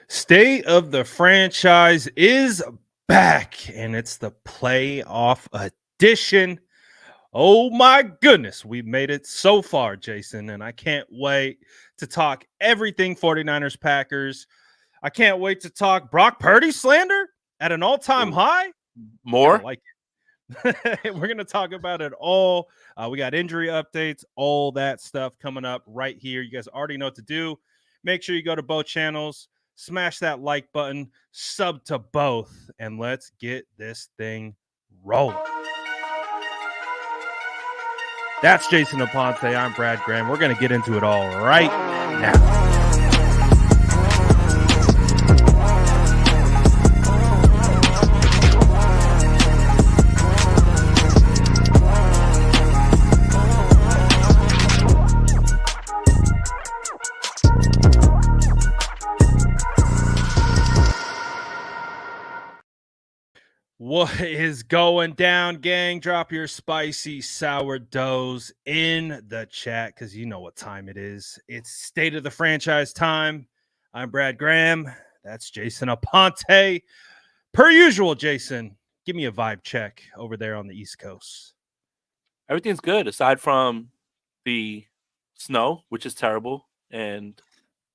State of the franchise is back, and it's the playoff edition. Oh my goodness, we've made it so far, Jason, and I can't wait to talk everything 49ers Packers. I can't wait to talk Brock Purdy slander at an all-time Ooh, high. You're going to more? like it. We're going to talk about it all. We got injury updates, all that stuff coming up right here. You guys already know what to do. Make sure you go to both channels, smash that like button, sub to both, and let's get this thing rolling. That's Jason Aponte. I'm Brad Graham. We're going to get into it all right now. What is going down, gang? Drop your spicy sourdoughs in the chat because you know what time it is. It's State of the Franchise time. I'm Brad Graham. That's Jason Aponte. Per usual, Jason, give me a vibe check over there on the East Coast. Everything's good aside from the snow, which is terrible, and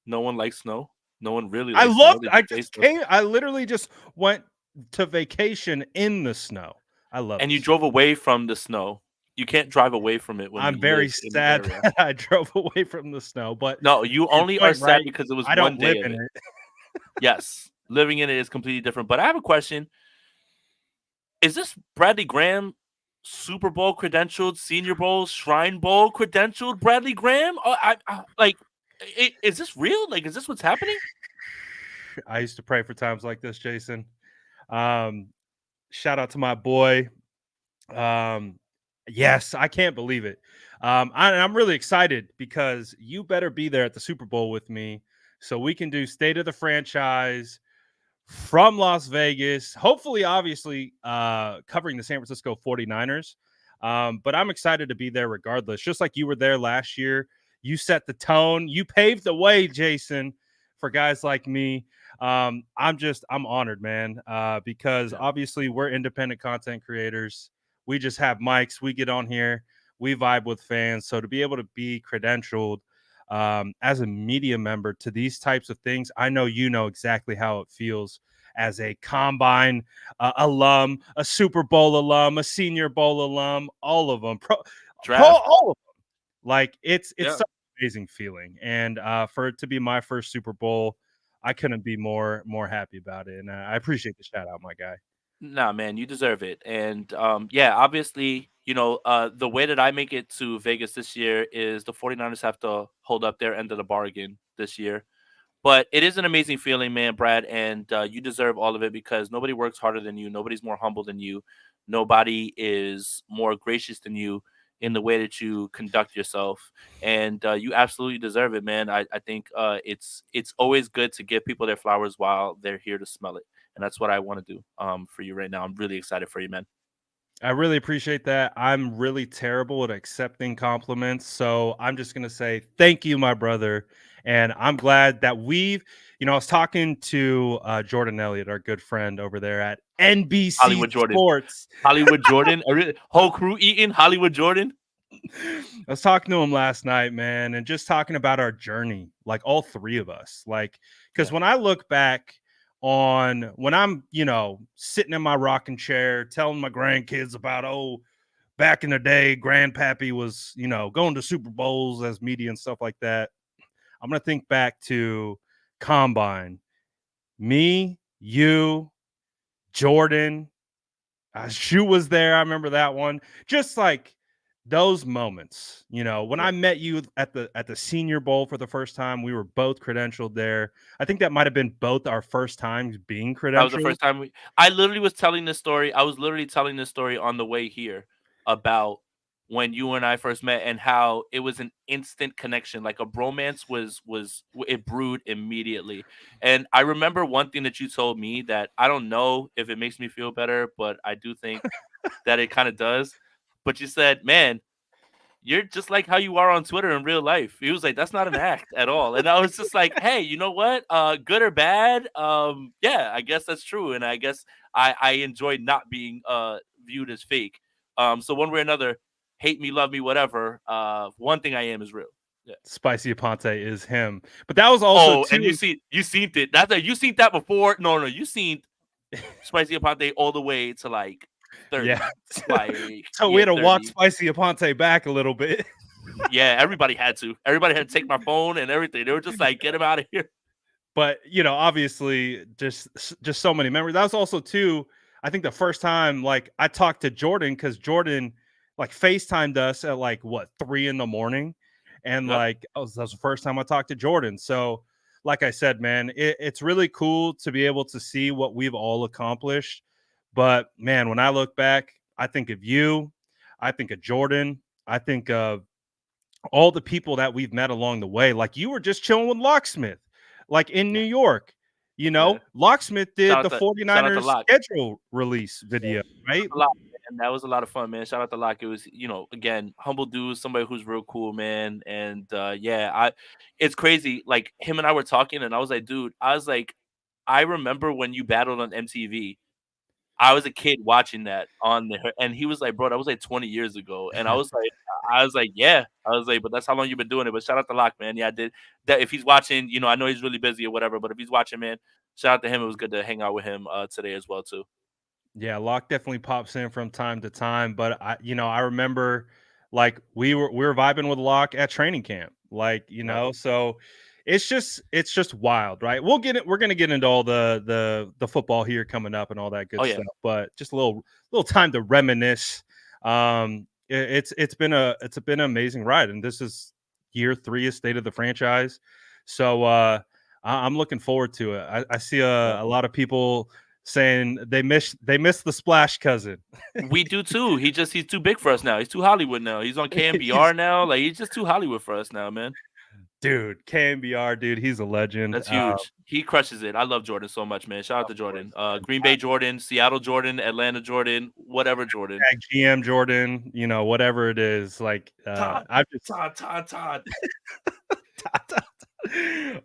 no one likes snow. No one really likes snow. They just say snow. I literally just went to vacation in the snow. I love it. And you drove away from the snow. You can't drive away from it when I'm you very live in the sad area. that I drove away from the snow, but No, you only are sad right? because it was I one don't day live of in it. it. Yes, living in it is completely different. But I have a question. Is this Bradley Graham Super Bowl credentialed, Senior Bowl, Shrine Bowl credentialed Bradley Graham? Is this real? Like, is this what's happening? I used to pray for times like this, Jason. Shout out to my boy. Yes, I can't believe it. I'm really excited because you better be there at the Super Bowl with me so we can do State of the Franchise from Las Vegas. Hopefully, obviously, covering the San Francisco 49ers. But I'm excited to be there regardless. Just like you were there last year, you set the tone. You paved the way, Jason, for guys like me. I'm honored, man, because obviously we're independent content creators. We just have mics. We get on here. We vibe with fans. So to be able to be credentialed as a media member to these types of things, I know you know exactly how it feels as a combine alum, a Super Bowl alum, a Senior Bowl alum, all of them, all of them. Like it's such an amazing feeling, and for it to be my first Super Bowl, I couldn't be more happy about it, and I appreciate the shout out, my guy. Nah, man, you deserve it. And yeah, obviously, the way that I make it to Vegas this year is the 49ers have to hold up their end of the bargain this year. But it is an amazing feeling, man, Brad, and you deserve all of it because nobody works harder than you. Nobody's more humble than you. Nobody is more gracious than you in the way that you conduct yourself, and you absolutely deserve it, man. I think it's always good to give people their flowers while they're here to smell it, and that's what I want to do for you right now. I'm really excited for you, man. I really appreciate that. I'm really terrible at accepting compliments. So I'm just going to say thank you, my brother. And I'm glad that I was talking to Jordan Elliott, our good friend over there at NBC Hollywood Jordan, Sports. Hollywood Jordan, whole crew eating Hollywood Jordan. I was talking to him last night, man, and just talking about our journey, like all three of us. Like, because when I look back on when I'm, sitting in my rocking chair telling my grandkids about, back in the day, Grandpappy was, going to Super Bowls as media and stuff like that. I'm going to think back to Combine. Me, you, Jordan, Shu was there. I remember that one. Just like those moments, when I met you at the Senior Bowl for the first time, we were both credentialed there. I think that might have been both our first times being That was the credentialed. first time I literally was telling this story. I was literally telling this story on the way here about when you and I first met and how it was an instant connection. Like a bromance it brewed immediately. And I remember one thing that you told me that I don't know if it makes me feel better, but I do think that it kind of does. But you said, "Man, you're just like how you are on Twitter in real life. He was like, that's not an act at all. And I was just like, hey, you know what? Good or bad? Yeah, I guess that's true. And I guess I enjoy not being viewed as fake. So one way or another, hate me, love me, whatever. One thing I am is real. Yeah. Spicy Aponte is him. But that was also Oh, and too. you seen it. You seen that before? No, you seen Spicy Aponte all the way to like 30. Yeah. Like So we yeah, had to walk 30. Spicy Aponte back a little bit. Yeah, everybody had to. Everybody had to take my phone and everything. They were just like, get him out of here. But obviously, just so many memories. That was also too. I think the first time like I talked to Jordan because Jordan like FaceTimed us at like what 3 a.m. and Yep. like that was the first time I talked to Jordan. So like I said, man, it's really cool to be able to see what we've all accomplished. But man, when I look back, I think of you, I think of Jordan, I think of all the people that we've met along the way. Like you were just chilling with Locksmith, like in New Yeah. York. Yeah. Locksmith did the Shout out to 49ers Locke. schedule release Yeah. video, Shout out right? to Locke, man. That was a lot of fun, man. Shout out to Locke. It was, again, humble dude, somebody who's real cool, man. And yeah, it's crazy. Like him and I were talking, and I was like, dude, I remember when you battled on MTV. I was a kid watching that on there, and he was like, "Bro, that was like 20 years ago." And I was like, "Yeah." I was like, "But that's how long you've been doing it." But shout out to Locke, man. Yeah, I did that. If he's watching, I know he's really busy or whatever, but if he's watching, man, shout out to him. It was good to hang out with him today as well, too. Yeah, Locke definitely pops in from time to time, but I remember like we were vibing with Locke at training camp, like Yep. so it's just wild, right? We're gonna get into all the football here coming up and all that good Oh yeah, stuff, but just a little time to reminisce. It's been an amazing ride, and this is year 3 of State of the Franchise, so I'm looking forward to it. I see yep. a lot of people saying they miss the Splash cousin. We do too. He's too big for us now. He's too Hollywood now. He's on He's KMBR now. Like he's just too Hollywood for us now, man. dude, KMBR, dude, he's a legend. That's huge. He crushes it. I love Jordan so much, man. Shout out Of to Jordan. course, Green Bay Jordan, Seattle Jordan, Atlanta Jordan, whatever Jordan. GM Jordan, whatever it is. Like Todd, I've just Todd.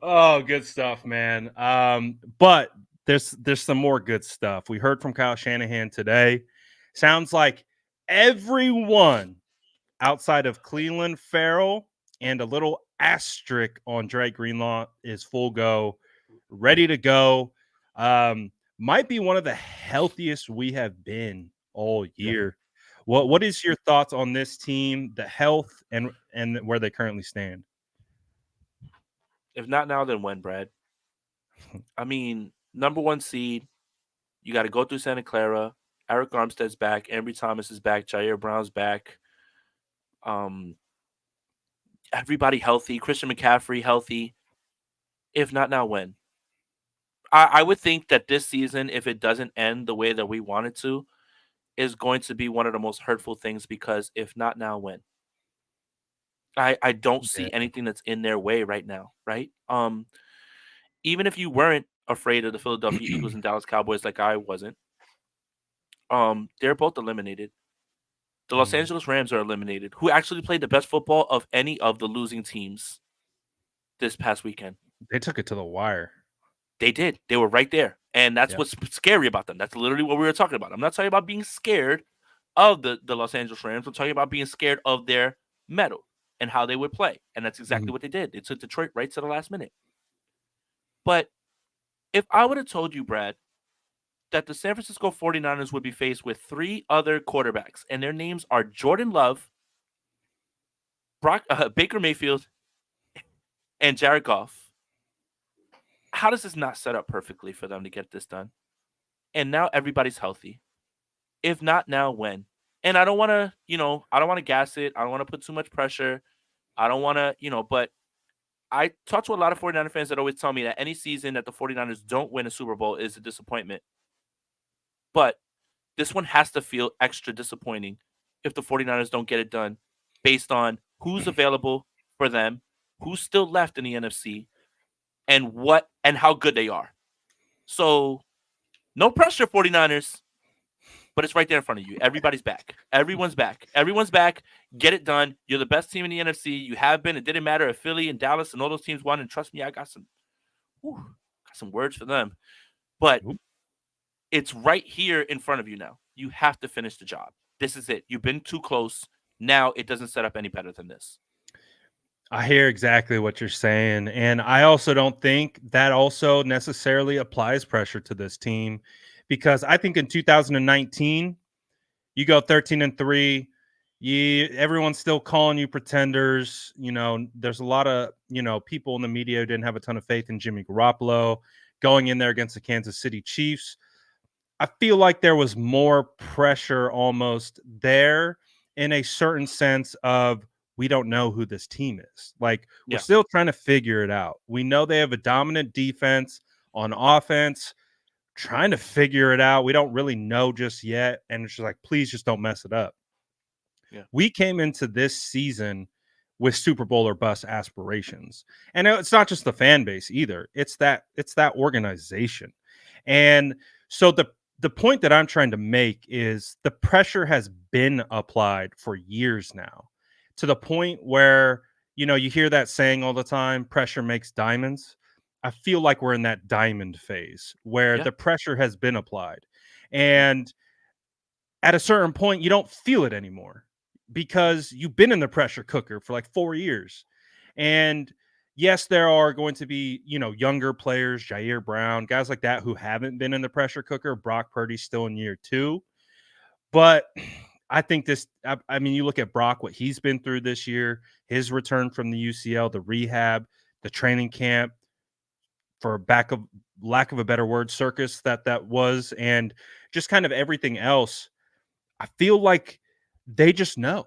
oh, good stuff, man. But there's some more good stuff. We heard from Kyle Shanahan today. Sounds like everyone outside of Cleveland Farrell and a little asterisk on Drake Greenlaw is full go, ready to go. Might be one of the healthiest we have been all year. What is your thoughts on this team, the health and where they currently stand? If not now, then when, Brad? I mean, number 1 seed, you got to go through Santa Clara. Eric Armstead's back. Ambry Thomas is back. Jair Brown's back. Everybody healthy. Christian McCaffrey healthy. If not now, when? I would think that this season, if it doesn't end the way that we want it to, is going to be one of the most hurtful things because if not now, when? I don't Yeah. see anything that's in their way right now, right? Even if you weren't afraid of the Philadelphia Eagles and Dallas Cowboys like I wasn't, they're both eliminated. The Los Angeles Rams are eliminated, who actually played the best football of any of the losing teams this past weekend. They took it to the wire. They did. They were right there. And that's Yep. what's scary about them. That's literally what we were talking about. I'm not talking about being scared of the Los Angeles Rams. I'm talking about being scared of their mettle and how they would play. And that's exactly what they did. They took Detroit right to the last minute. But if I would have told you, Brad, that the San Francisco 49ers would be faced with 3 other quarterbacks, and their names are Jordan Love, Baker Mayfield, and Jared Goff, how does this not set up perfectly for them to get this done? And now everybody's healthy. If not now, when? And I don't want to, I don't want to gas it. I don't want to put too much pressure. I don't want to, but I talk to a lot of 49er fans that always tell me that any season that the 49ers don't win a Super Bowl is a disappointment. But this one has to feel extra disappointing if the 49ers don't get it done based on who's available for them, who's still left in the NFC, and how good they are. So no pressure, 49ers, but it's right there in front of you. Everybody's back. Everyone's back. Everyone's back. Get it done. You're the best team in the NFC. You have been. It didn't matter if Philly and Dallas and all those teams won. And trust me, I got some words for them. But Oop. it's right here in front of you now. You have to finish the job. This is it. You've been too close. Now it doesn't set up any better than this. I hear exactly what you're saying. And I also don't think that also necessarily applies pressure to this team, because I think in 2019, you go 13-3. Everyone's still calling you pretenders. There's a lot of, people in the media who didn't have a ton of faith in Jimmy Garoppolo going in there against the Kansas City Chiefs. I feel like there was more pressure almost there, in a certain sense of, we don't know who this team is. Like, we're still trying to figure it out. We know they have a dominant defense on offense, trying to figure it out. We don't really know just yet. And it's just like, please just don't mess it up. Yeah. We came into this season with Super Bowl or bust aspirations. And it's not just the fan base either. It's that organization. And so the point that I'm trying to make is the pressure has been applied for years now, to the point where, you hear that saying all the time, pressure makes diamonds. I feel like we're in that diamond phase where the pressure has been applied. And at a certain point, you don't feel it anymore, because you've been in the pressure cooker for like 4 years. And yes, there are going to be, younger players, Jair Brown, guys like that, who haven't been in the pressure cooker. Brock Purdy still in year 2. But I think I mean, you look at Brock, what he's been through this year, his return from the UCL, the rehab, the training camp, for lack of a better word, circus that was, and just kind of everything else. I feel like they just know.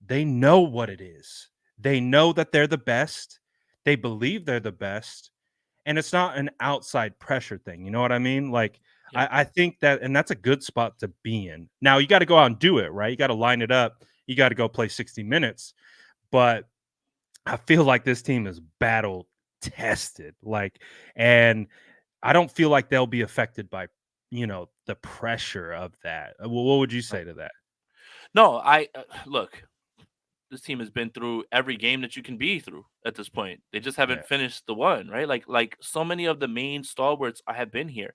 They know what it is. They know that they're the best. They believe they're the best. And it's not an outside pressure thing. You know what I mean? Like, I think that, and that's a good spot to be in. Now, you got to go out and do it, right? You got to line it up. You got to go play 60 minutes. But I feel like this team is battle tested. And I don't feel like they'll be affected by, the pressure of that. What would you say to that? No, look. This team has been through every game that you can be through at this point. They just haven't finished the one, right? Like so many of the main stalwarts have been here.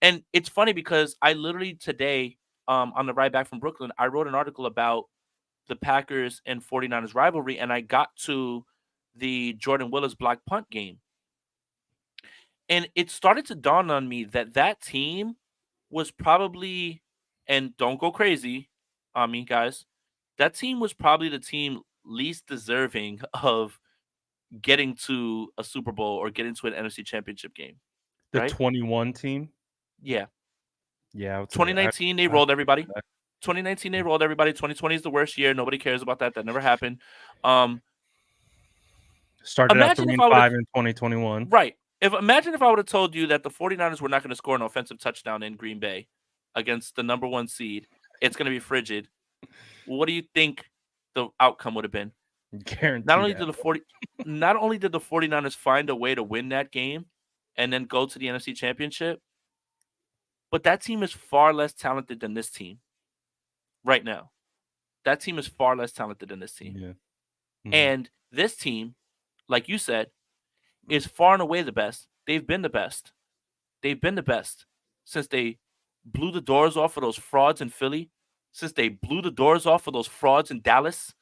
And it's funny because I literally today, on the ride back from Brooklyn, I wrote an article about the Packers and 49ers rivalry, and I got to the Jordan Willis block punt game. And it started to dawn on me that team was probably, and don't go crazy on me, guys, that team was probably the team least deserving of getting to a Super Bowl or getting to an NFC Championship game. The Right? 21 team? Yeah. Yeah. I would say 2019, they rolled everybody. 2019, they rolled everybody. 2020 is the worst year. Nobody cares about that. That never happened. Started out 3-5 in 2021. Right. Imagine if I would have told you that the 49ers were not going to score an offensive touchdown in Green Bay against the number 1 seed. It's going to be frigid. What do you think the outcome would have been? Guaranteed. Not only did the 49ers find a way to win that game and then go to the NFC Championship, but that team is far less talented than this team right now. That team is far less talented than this team. Yeah. Mm-hmm. And this team, like you said, is far and away the best. They've been the best. They've been the best since they blew the doors off of those frauds in Philly, since they blew the doors off of those frauds in Dallas.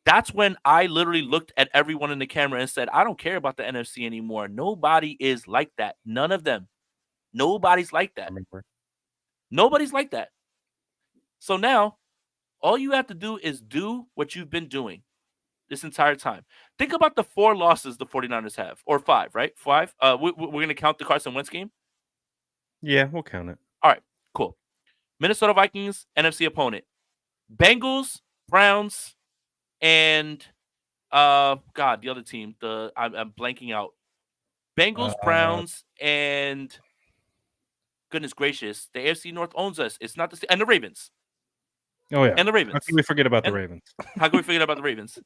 That's when I literally looked at everyone in the camera and said, I don't care about the NFC anymore. Nobody is like that. None of them. Nobody's like that. Nobody's like that. So now, all you have to do is do what you've been doing this entire time. Think about the 4 losses the 49ers have. Or 5, right? 5? We're going to count the Carson Wentz game? Yeah, we'll count it. All right, cool. Minnesota Vikings, NFC opponent. Bengals, Browns, and the other team. I'm blanking out. Bengals, Browns, and goodness gracious, the AFC North owns us. It's not the same. And the Ravens. Oh yeah, and the Ravens. How can we forget about the Ravens? How can we forget about the Ravens?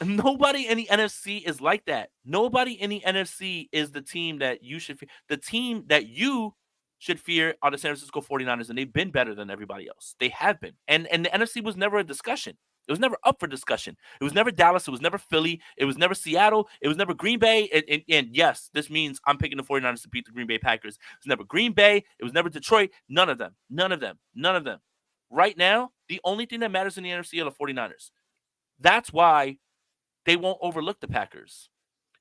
Nobody in the NFC is like that. Nobody in the NFC is the team that you should. The team that you should fear are the San Francisco 49ers, and they've been better than everybody else. They have been. And the NFC was never a discussion. It was never up for discussion. It was never Dallas. It was never Philly. It was never Seattle. It was never Green Bay. And yes, this means I'm picking the 49ers to beat the Green Bay Packers. It was never Green Bay. It was never Detroit. None of them. None of them. None of them. Right now, the only thing that matters in the NFC are the 49ers. That's why they won't overlook the Packers.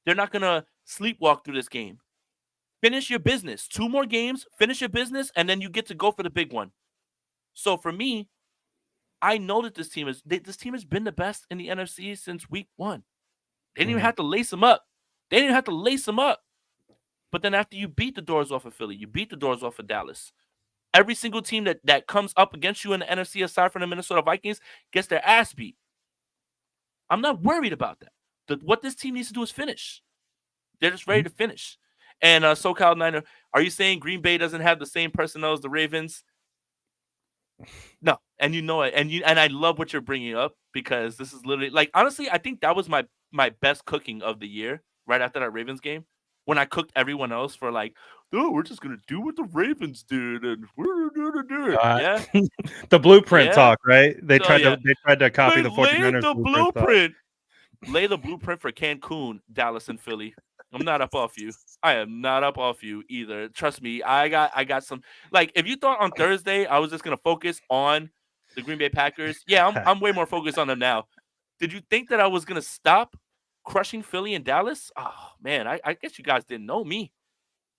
They're not going to sleepwalk through this game. Finish your business. 2 more games, finish your business, and then you get to go for the big one. So for me, I know that this team has been the best in the NFC since week 1. They didn't even have to lace them up. But then after you beat the doors off of Philly, you beat the doors off of Dallas. Every single team that comes up against you in the NFC, aside from the Minnesota Vikings, gets their ass beat. I'm not worried about that. What this team needs to do is finish. They're just ready to finish. And SoCal Niner, are you saying Green Bay doesn't have the same personnel as the Ravens? No, and you know it, and I love what you're bringing up because this is literally like honestly, I think that was my best cooking of the year right after that Ravens game when I cooked everyone else for like, oh, we're just gonna do what the Ravens did and we're gonna do it. Yeah, the blueprint talk, right? They tried to copy the 49ers blueprint. Lay the blueprint for Cancun, Dallas, and Philly. I'm not up off you. I am not up off you either. Trust me. I got some. Like, if you thought on Thursday I was just gonna focus on the Green Bay Packers, yeah, I'm way more focused on them now. Did you think that I was gonna stop crushing Philly and Dallas? Oh man, I guess you guys didn't know me.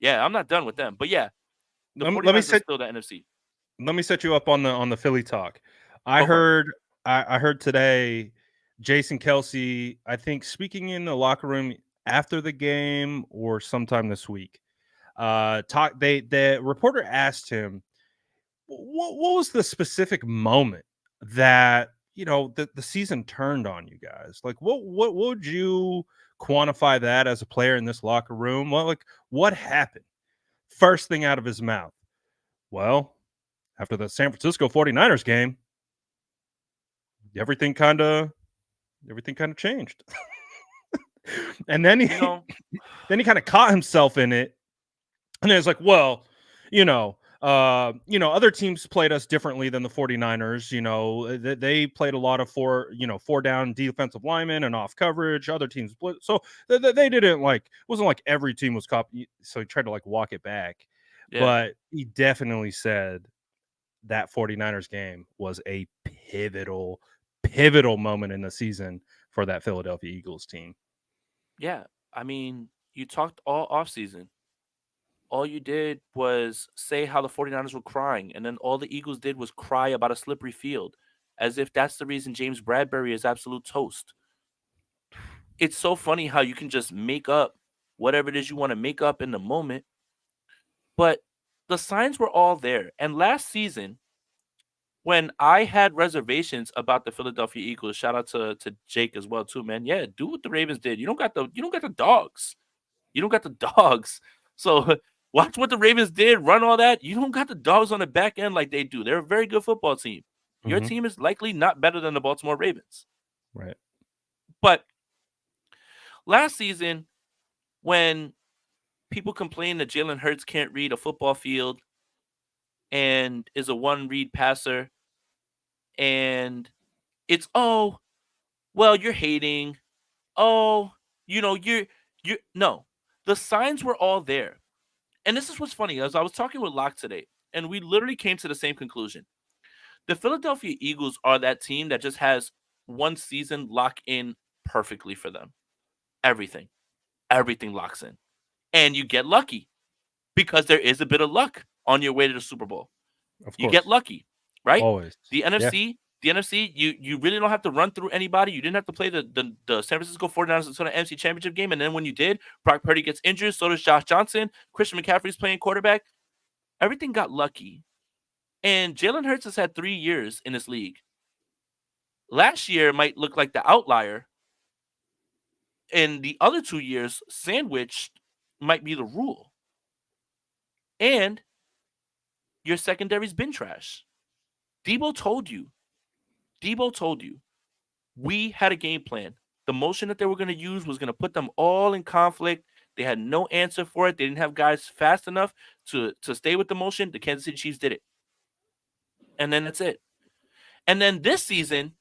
Yeah, I'm not done with them. But yeah, the 49ers are still the NFC. Let me set you up on the Philly talk. I heard today Jason Kelce, I think, speaking in the locker room after the game or sometime this week. The reporter asked him, what was the specific moment that the season turned on you guys? Like, what would you quantify that as a player in this locker room? What happened? First thing out of his mouth. Well, after the San Francisco 49ers game, everything kind of changed. And then he kind of caught himself in it. And then it's like, well, other teams played us differently than the 49ers. They played a lot of four down defensive linemen and off coverage. Other teams, so they didn't it wasn't like every team was copy. So he tried to walk it back. Yeah. But he definitely said that 49ers game was a pivotal moment in the season for that Philadelphia Eagles team. Yeah. I mean, you talked all offseason. All you did was say how the 49ers were crying, and then all the Eagles did was cry about a slippery field, as if that's the reason James Bradbury is absolute toast. It's so funny how you can just make up whatever it is you want to make up in the moment, but the signs were all there. And last season, when I had reservations about the Philadelphia Eagles, shout out to Jake as well too, man. Yeah, do what the Ravens did. You don't got the dogs. You don't got the dogs. So watch what the Ravens did, run all that. You don't got the dogs on the back end like they do. They're a very good football team. Your team is likely not better than the Baltimore Ravens. Right. But last season, when people complain that Jalen Hurts can't read a football field and is a one-read passer, and it's, oh, well, you're hating. Oh, you're no. The signs were all there. And this is what's funny. As I was talking with Locke today, and we literally came to the same conclusion. The Philadelphia Eagles are that team that just has one season lock in perfectly for them. Everything locks in. And you get lucky because there is a bit of luck on your way to the Super Bowl. Of course. You get lucky, right? Always. The NFC, you really don't have to run through anybody. You didn't have to play the San Francisco 49ers until the NFC Championship game. And then when you did, Brock Purdy gets injured. So does Josh Johnson. Christian McCaffrey's playing quarterback. Everything got lucky. And Jalen Hurts has had 3 years in this league. Last year might look like the outlier. And the other 2 years, sandwiched, might be the rule. And your secondary's been trash. Debo told you, we had a game plan. The motion that they were going to use was going to put them all in conflict. They had no answer for it. They didn't have guys fast enough to stay with the motion. The Kansas City Chiefs did it. And then that's it. And then this season,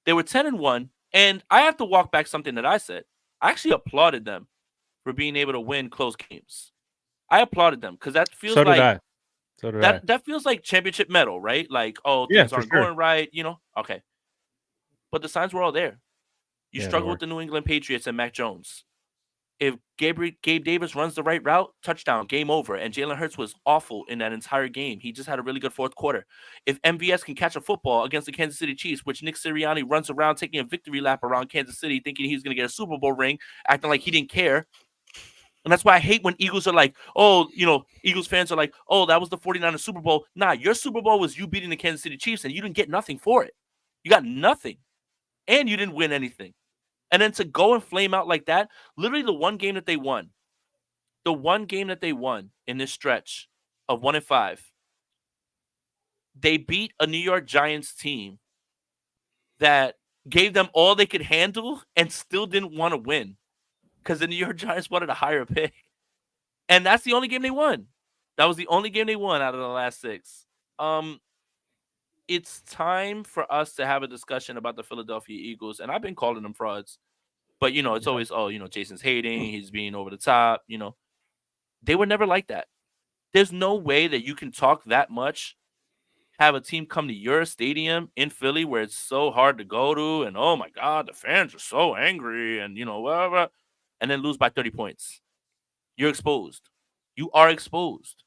they were 10-1. And I have to walk back something that I said. I actually applauded them for being able to win close games. I applauded them because that feels So did like I. So did I. that feels like championship medal, right? Like, oh, Yeah, things for aren't sure. going right, Okay. But the signs were all there. You Yeah, they struggle were. with the New England Patriots and Mac Jones. If Gabe Davis runs the right route, touchdown, game over. And Jalen Hurts was awful in that entire game. He just had a really good fourth quarter. If MVS can catch a football against the Kansas City Chiefs, which Nick Sirianni runs around taking a victory lap around Kansas City, thinking he's going to get a Super Bowl ring, acting like he didn't care. And that's why I hate when Eagles are like, oh, Eagles fans are like, oh, that was the 49ers Super Bowl. Nah, your Super Bowl was you beating the Kansas City Chiefs, and you didn't get nothing for it. You got nothing. And you didn't win anything. And then to go and flame out like that, literally the one game that they won in this stretch of 1-5, they beat a New York Giants team that gave them all they could handle and still didn't want to win because the New York Giants wanted a higher pick. And that's the only game they won. That was the only game they won out of the last 6. It's time for us to have a discussion about the Philadelphia Eagles, and I've been calling them frauds. But, it's always, Jason's hating, he's being over the top, They were never like that. There's no way that you can talk that much, have a team come to your stadium in Philly where it's so hard to go to, and, oh, my God, the fans are so angry, and, whatever, and then lose by 30 points. You're exposed. You are exposed.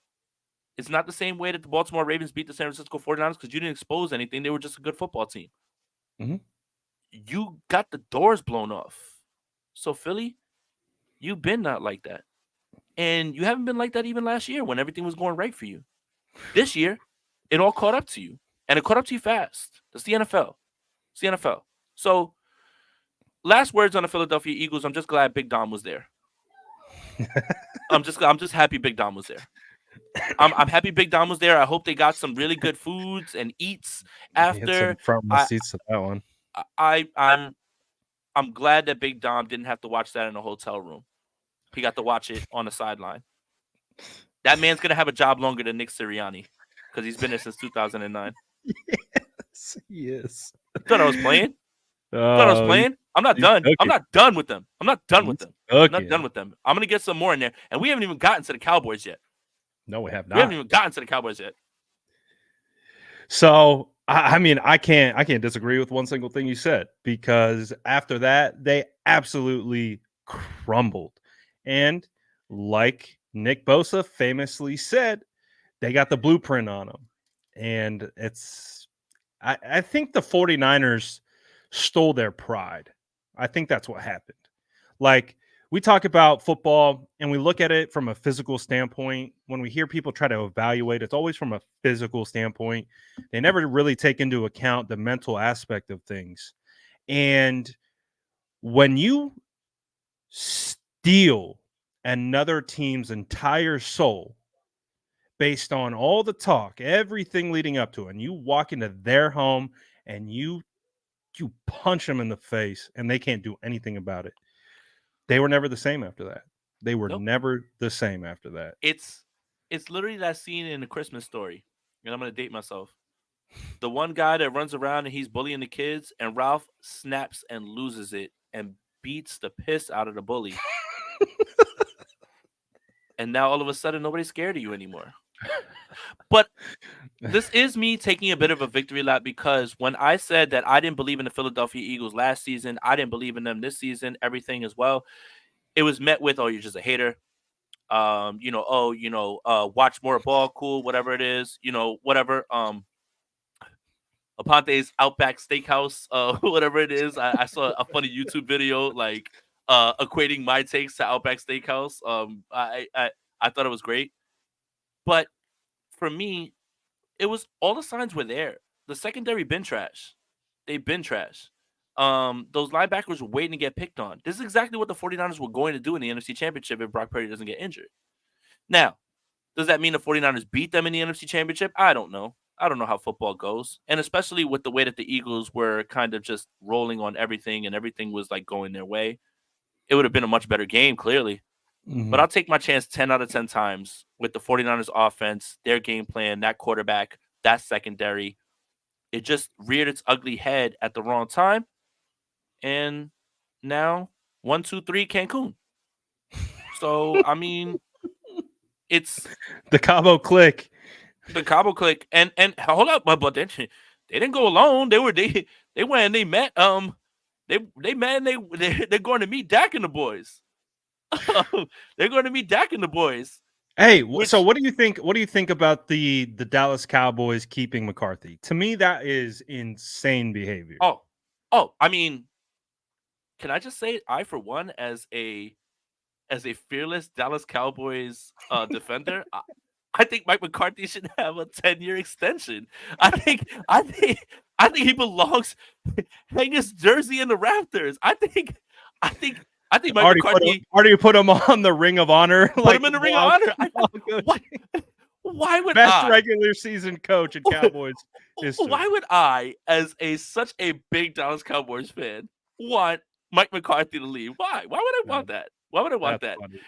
It's not the same way that the Baltimore Ravens beat the San Francisco 49ers because you didn't expose anything. They were just a good football team. Mm-hmm. You got the doors blown off. So, Philly, you've been not like that. And you haven't been like that even last year when everything was going right for you. This year, it all caught up to you. And it caught up to you fast. That's the NFL. It's the NFL. So, last words on the Philadelphia Eagles. I'm just glad Big Dom was there. I'm just happy Big Dom was there. I'm happy Big Dom was there. I hope they got some really good foods and eats after. Front row seats to that one. I'm glad that Big Dom didn't have to watch that in a hotel room. He got to watch it on the sideline. That man's gonna have a job longer than Nick Sirianni because he's been there since 2009. Yes, he is. Thought I was playing. I'm not done. I'm not done with them. I'm not done with them. I'm going to get some more in there. And we haven't even gotten to the Cowboys yet. No, we have not. We haven't even gotten to the Cowboys yet. So, I mean, I can't disagree with one single thing you said, because after that, they absolutely crumbled. And like Nick Bosa famously said, they got the blueprint on them. And I think the 49ers stole their pride. I think that's what happened. Like, we talk about football and we look at it from a physical standpoint. When we hear people try to evaluate, it's always from a physical standpoint. They never really take into account the mental aspect of things. And when you steal another team's entire soul based on all the talk, everything leading up to it, and you walk into their home and you punch them in the face and they can't do anything about it. They were never the same after that. They were never the same after that. It's literally that scene in A Christmas Story. And I'm going to date myself. The one guy that runs around and he's bullying the kids, and Ralph snaps and loses it and beats the piss out of the bully. And now all of a sudden nobody's scared of you anymore. But this is me taking a bit of a victory lap, because when I said that I didn't believe in the Philadelphia Eagles last season, I didn't believe in them this season, everything as well, it was met with, oh, you're just a hater. Watch more ball, cool, whatever it is, whatever. Aponte's Outback Steakhouse, whatever it is. I saw a funny YouTube video like equating my takes to Outback Steakhouse. I thought it was great. But for me, it was all the signs were there. The secondary been trash. They've been trash. Those linebackers were waiting to get picked on. This is exactly what the 49ers were going to do in the NFC Championship if Brock Purdy doesn't get injured. Now, does that mean the 49ers beat them in the NFC Championship? I don't know. I don't know how football goes. And especially with the way that the Eagles were kind of just rolling on everything and everything was like going their way, it would have been a much better game, clearly. But I'll take my chance 10 out of 10 times with the 49ers offense, their game plan, that quarterback, that secondary. It just reared its ugly head at the wrong time. And now 1, 2, 3 Cancun. So I mean, it's The Cabo click. the Cabo click. And hold up, but they didn't go alone. They went and they met they met and they're going to meet Dak and the boys. They're going to meet Dak and the boys. Hey, so Which what do you think? What do you think about the Dallas Cowboys keeping McCarthy? To me, that is insane behavior. I mean, can I just say I for one as a fearless Dallas Cowboys defender, I think Mike McCarthy should have a 10-year extension. I think he belongs hang his jersey in the rafters. I think Mike McCarthy Already put him on the Ring of Honor. put him in the Ring of Honor. Why would best I? regular season coach in Cowboys history? Why would I, as such a big Dallas Cowboys fan, want Mike McCarthy to leave? Why? Why would I want that? Why would I want that? Funny.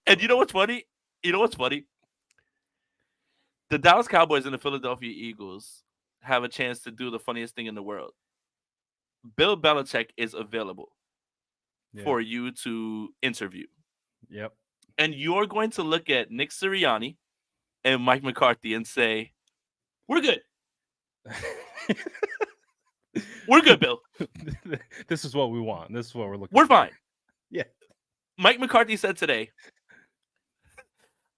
And you know what's funny? You know what's funny? The Dallas Cowboys and the Philadelphia Eagles have a chance to do the funniest thing in the world. Bill Belichick is available for you to interview. Yep. And you're going to look at Nick Sirianni and Mike McCarthy and say, we're good. We're good, Bill. This is what we want. This is what we're looking We're for. fine. Yeah. Mike McCarthy said today,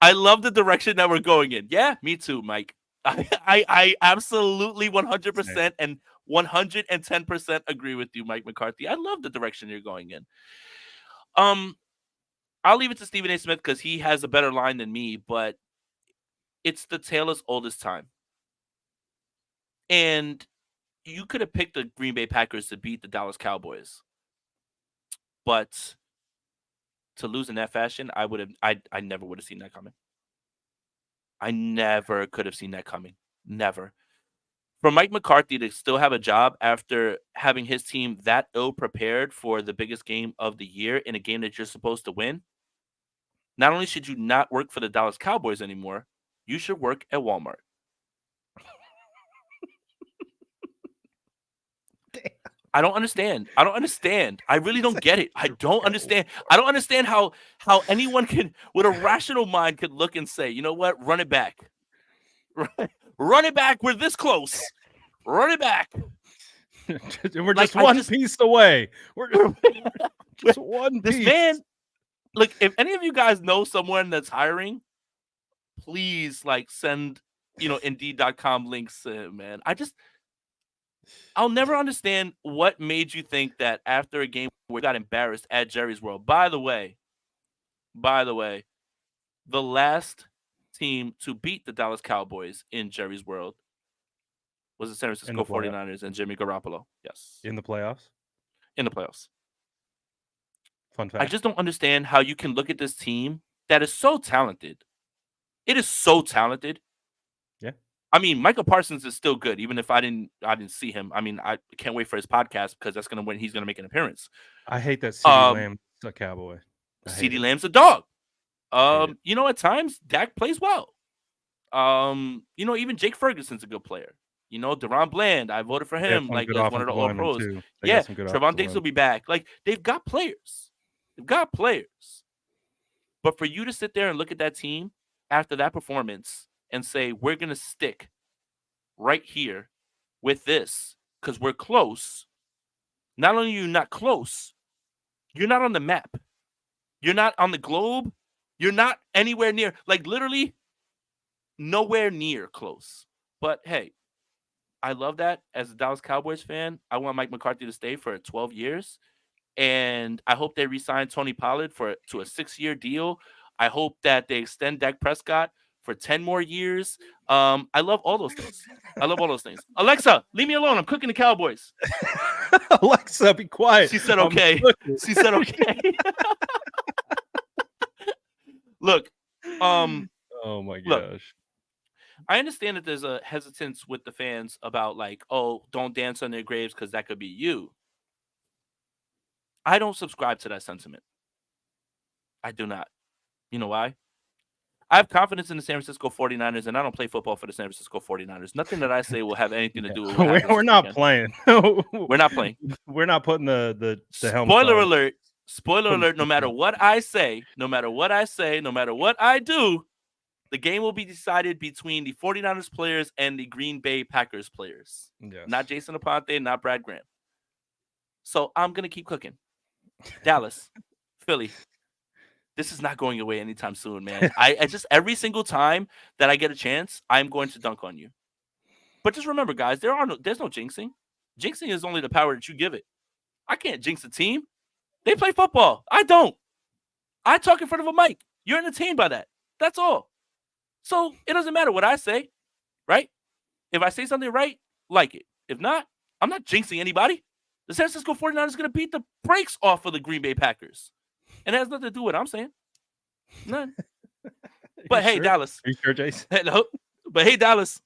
I love the direction that we're going in. Yeah, me too, Mike. I absolutely 100% and 110% agree with you, Mike McCarthy. I love the direction you're going in. I'll leave it to Stephen A. Smith because he has a better line than me, but it's the tale as old as time. And you could have picked the Green Bay Packers to beat the Dallas Cowboys. But to lose in that fashion, I never would have seen that coming. I never could have seen that coming. Never. For Mike McCarthy to still have a job after having his team that ill prepared for the biggest game of the year in a game that you're supposed to win, not only should you not work for the Dallas Cowboys anymore, you should work at Walmart. I don't understand. I really don't get it. I don't understand. I don't understand how anyone can, with a rational mind, could look and say, you know what, run it back. Run it back. We're this close. Run it back. We're just one piece away. We're just one piece. This man, look, if any of you guys know someone that's hiring, please send, Indeed.com links, man. I'll never understand what made you think that after a game where we got embarrassed at Jerry's World. By the way, the last team to beat the Dallas Cowboys in Jerry's World was the San Francisco 49ers and Jimmy Garoppolo. Yes. In the playoffs? In the playoffs. Fun fact. I just don't understand how you can look at this team that is so talented. It is so talented. Yeah. I mean, Michael Parsons is still good, even if I didn't see him. I mean, I can't wait for his podcast because that's when he's gonna make an appearance. I hate that CeeDee Lamb's a Cowboy. CeeDee Lamb's a dog. At times Dak plays well. Even Jake Ferguson's a good player. Deron Bland, I voted for him as one of the All Pros. Yeah, Trevon Diggs will be back. They've got players. But for you to sit there and look at that team after that performance and say, we're going to stick right here with this because we're close. Not only are you not close, you're not on the map. You're not on the globe. You're not anywhere near, literally nowhere near close. But hey, I love that as a Dallas Cowboys fan. I want Mike McCarthy to stay for 12 years. And I hope they re-sign Tony Pollard to a 6-year deal. I hope that they extend Dak Prescott for 10 more years. I love all those things. Alexa, leave me alone. I'm cooking the Cowboys. Alexa, be quiet. She said okay. Look. Oh my gosh. Look, I understand that there's a hesitance with the fans about don't dance on their graves because that could be you. I don't subscribe to that sentiment. I do not. You know why? I have confidence in the San Francisco 49ers, and I don't play football for the San Francisco 49ers. Nothing that I say will have anything to do with what happens We're this not weekend. playing. We're not playing. We're not putting the helmets Spoiler on. alert. Spoiler Putting alert. No matter on. what I say, no matter what I do, the game will be decided between the 49ers players and the Green Bay Packers players. Yes. Not Jason Aponte, not Brad Graham. So I'm going to keep cooking. Dallas, Philly. This is not going away anytime soon, man. I just, every single time that I get a chance, I'm going to dunk on you. But just remember, guys, there's no jinxing. Jinxing is only the power that you give it. I can't jinx a team. They play football. I don't. I talk in front of a mic. You're entertained by that. That's all. So it doesn't matter what I say, right? If I say something right, like it. If not, I'm not jinxing anybody. The San Francisco 49ers is going to beat the brakes off of the Green Bay Packers. And it has nothing to do with what I'm saying. None. But hey, sure? Dallas. Are you sure, Jason? Hello. But hey, Dallas.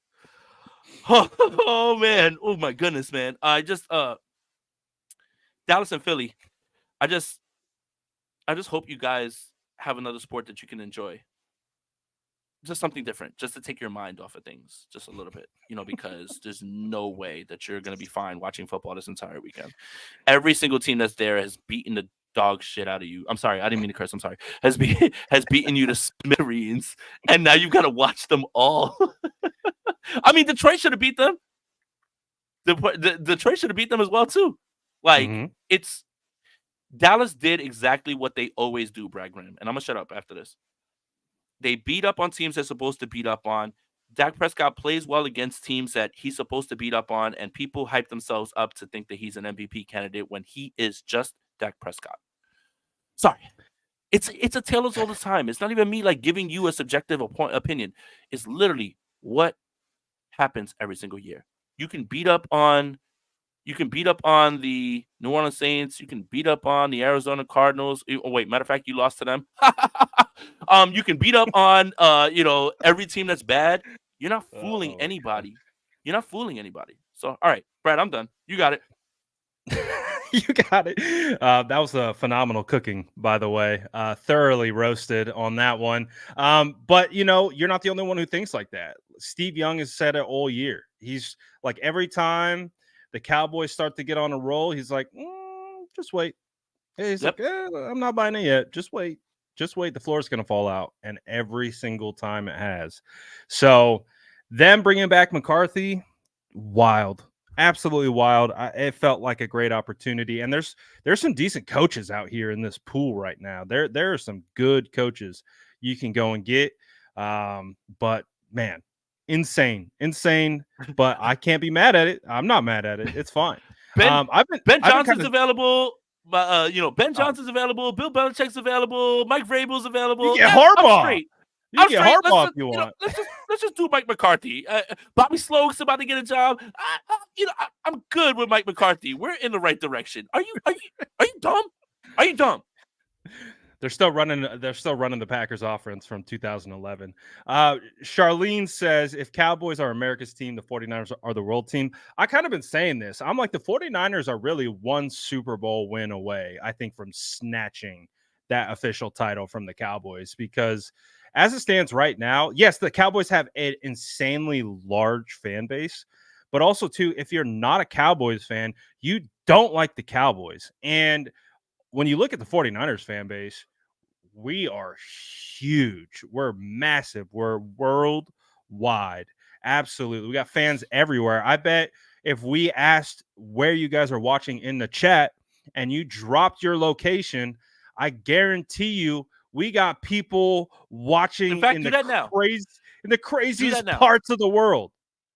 Oh man. Oh my goodness, man. I just Dallas and Philly. I just hope you guys have another sport that you can enjoy. Just something different, just to take your mind off of things just a little bit, because there's no way that you're going to be fine watching football this entire weekend. Every single team that's there has beaten the dog shit out of you. I'm sorry. I didn't mean to curse. I'm sorry. Has beaten you to smithereens, and now you've got to watch them all. I mean, Detroit should have beat them. Detroit should have beat them as well, too. Like, it's Dallas did exactly what they always do, Brad Graham. And I'm going to shut up after this. They beat up on teams they're supposed to beat up on. Dak Prescott plays well against teams that he's supposed to beat up on, and people hype themselves up to think that he's an MVP candidate when he is just Dak Prescott. Sorry. It's a tale all the time. It's not even me like giving you a subjective opinion. It's literally what happens every single year. You can beat up on the New Orleans Saints. You can beat up on the Arizona Cardinals. Oh, wait, matter of fact, you lost to them. You can beat up on, every team that's bad. You're not fooling anybody. You're not fooling anybody. So, all right, Brad, I'm done. You got it. You got it. That was a phenomenal cooking, by the way. Thoroughly roasted on that one. But, you're not the only one who thinks like that. Steve Young has said it all year. He's like, every time the Cowboys start to get on a roll, he's like, just wait. He's like, I'm not buying it yet. Just wait. Just wait. The floor is going to fall out. And every single time it has. So them bringing back McCarthy, wild. Absolutely wild. It felt like a great opportunity. And there's some decent coaches out here in this pool right now. There are some good coaches you can go and get. But, man, insane. But I can't be mad at it. I'm not mad at it. It's fine. Ben Johnson's available. Ben Johnson's available. Bill Belichick's available. Mike Vrabel's available. You get Harbaugh. You get Harbaugh if you want. Let's just do Mike McCarthy. Bobby Sloak's about to get a job. I'm good with Mike McCarthy. We're in the right direction. Are you dumb? Are you dumb? They're still running the Packers offense from 2011. Charlene says, if Cowboys are America's team, the 49ers are the world team. I kind of been saying this. I'm like, the 49ers are really one Super Bowl win away, I think, from snatching that official title from the Cowboys, because as it stands right now, yes, the Cowboys have an insanely large fan base, but also, too, if you're not a Cowboys fan, you don't like the Cowboys. And when you look at the 49ers fan base, we are huge. We're massive. We're worldwide. Absolutely. We got fans everywhere. I bet if we asked where you guys are watching in the chat and you dropped your location, I guarantee you we got people watching in the craziest parts of the world.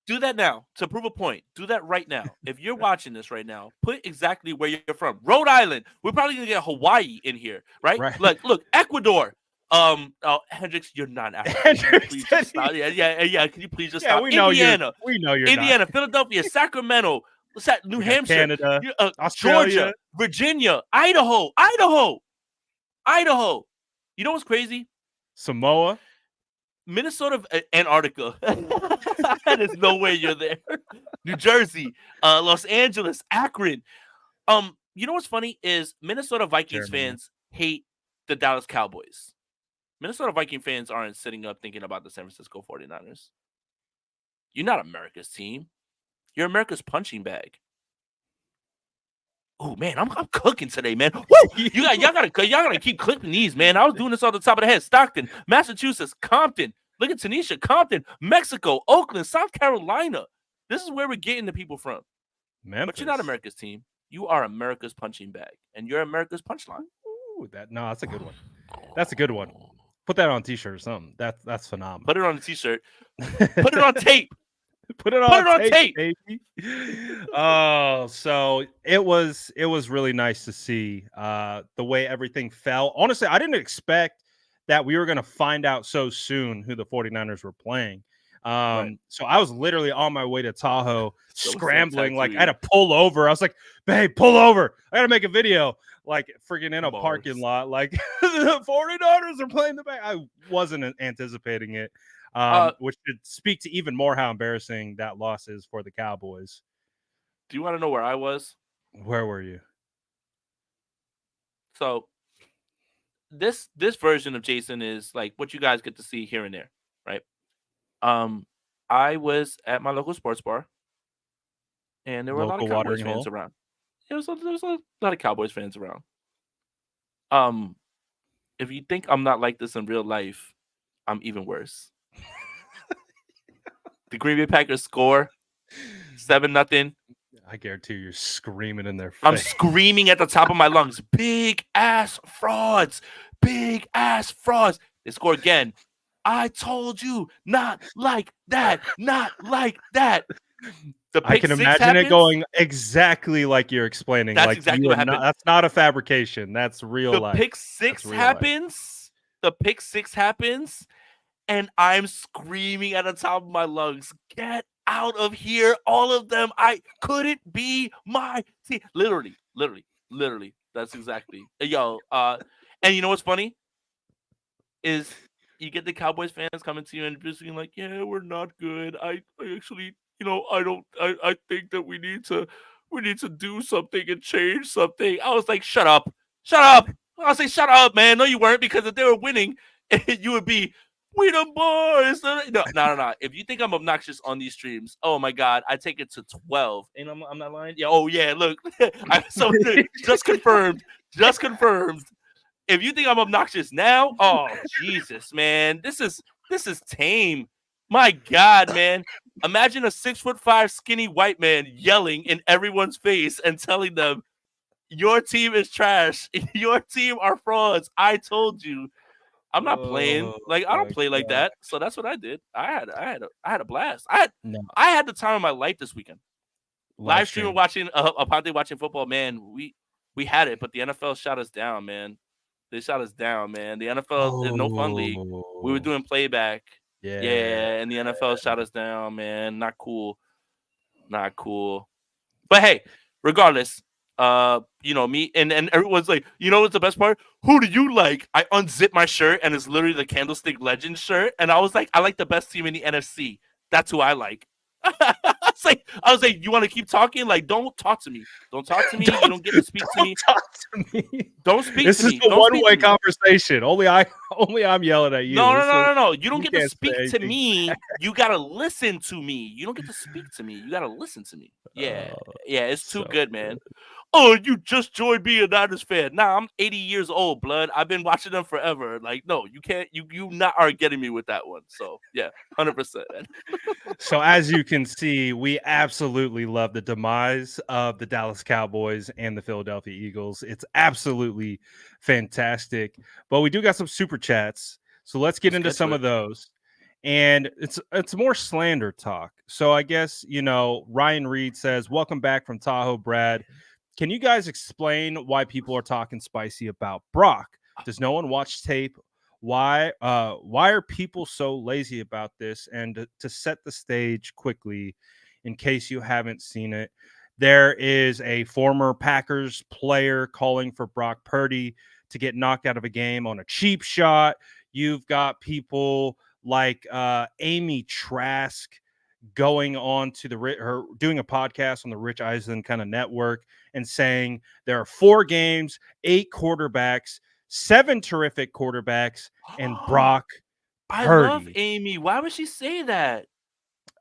Do that now to prove a point. Do that right now. If you're watching this right now, put exactly where you're from. Rhode Island. We're probably gonna get Hawaii in here, right? Look, Ecuador. Hendricks, you're not African. Please just stop. Yeah. Can you please just stop? We know Indiana. We know you're Indiana, not. Philadelphia, Sacramento, New Hampshire, Canada, Georgia, Virginia, Idaho. You know what's crazy? Samoa. Minnesota, Antarctica. There's no way you're there. New Jersey, Los Angeles, Akron. You know what's funny is Minnesota Vikings fans hate the Dallas Cowboys. Minnesota Viking fans aren't sitting up thinking about the San Francisco 49ers. You're not America's team. You're America's punching bag. Oh man, I'm cooking today, man. Woo! Y'all gotta keep clipping these, man. I was doing this on the top of the head. Stockton, Massachusetts, Compton. Look at Tanisha, Compton, Mexico, Oakland, South Carolina. This is where we're getting the people from. Memphis. But you're not America's team. You are America's punching bag, and you're America's punchline. Ooh, that's a good one. That's a good one. Put that on a t-shirt or something. That's phenomenal. Put it on a t-shirt. Put it on tape. Put it on tape. Baby. Oh, so it was really nice to see the way everything fell. Honestly, I didn't expect that we were going to find out so soon who the 49ers were playing. Right. So I was literally on my way to Tahoe, scrambling. Like I had tweet. to pull over. I was like, "Babe, pull over! I got to make a video." Like freaking in a Bars. parking lot. Like the 49ers are playing the back. I wasn't anticipating it. Which should speak to even more how embarrassing that loss is for the Cowboys. Do you want to know where I was? Where were you? So this version of Jason is like what you guys get to see here and there, right? I was at my local sports bar, and there were a lot of Cowboys fans around. There was a lot of Cowboys fans around. If you think I'm not like this in real life, I'm even worse. The Green Bay Packers score 7-0. I guarantee you're screaming in their face. I'm screaming at the top of my lungs. Big ass frauds. Big ass frauds. They score again. I told you, not like that. Not like that. I can imagine it going exactly like you're explaining. That's like exactly what happened. That's not a fabrication. That's real life. The pick six happens. The pick six happens. And I'm screaming at the top of my lungs, get out of here, all of them. I couldn't be my team. Literally. That's exactly. Yo, and you know what's funny? Is you get the Cowboys fans coming to you and just being like, yeah, we're not good. I actually, I think that we need to do something and change something. I was like, shut up. I was like, shut up, man. No, you weren't, because if they were winning, you would be, we the boys. No. If you think I'm obnoxious on these streams, oh my God, I take it to 12. And I'm not lying. Yeah. Oh yeah. Look, just confirmed. If you think I'm obnoxious now, oh Jesus, man, this is tame. My God, man. Imagine a 6'5" skinny white man yelling in everyone's face and telling them, "Your team is trash. Your team are frauds. I told you." I'm not playing. Like, I don't play like that. So that's what I did. I had a blast. I had the time of my life this weekend. Live streaming, watching Aponte watching football. Man, we had it, but the NFL shot us down, man. They shot us down, man. The NFL is no fun league. We were doing playback. Yeah, and the NFL shot us down, man. Not cool. But hey, regardless, me and everyone's like, you know what's the best part? Who do you like? I unzip my shirt and it's literally the Candlestick Legends shirt, and I was like, I like the best team in the NFC. That's who I like. I was like, you want to keep talking? Like, don't talk to me. You don't get to speak to me. Talk to me. Don't speak to me. This is a one-way conversation. Only I'm yelling at you. No. You don't get to speak to me. You gotta listen to me. You don't get to speak to me. You gotta listen to me. Yeah. It's too good, man. Oh, you just joined being a Niners fan. Nah, I'm 80 years old, blood. I've been watching them forever. Like, no, you can't. You not are getting me with that one. So yeah, 100%. So as you can see, we absolutely love the demise of the Dallas Cowboys and the Philadelphia Eagles. It's absolutely fantastic. But we do got some super chats, so let's get into some of those. And it's more slander talk. So I guess, Ryan Reed says, welcome back from Tahoe, Brad. Can you guys explain why people are talking spicy about Brock? Does no one watch tape? Why are people so lazy about this? And to set the stage quickly, in case you haven't seen it, there is a former Packers player calling for Brock Purdy to get knocked out of a game on a cheap shot. You've got people like Amy Trask going on to her doing a podcast on the Rich Eisen kind of network and saying there are 4 games, 8 quarterbacks, 7 terrific quarterbacks, and Brock I love Purdy. Amy. Why would she say that?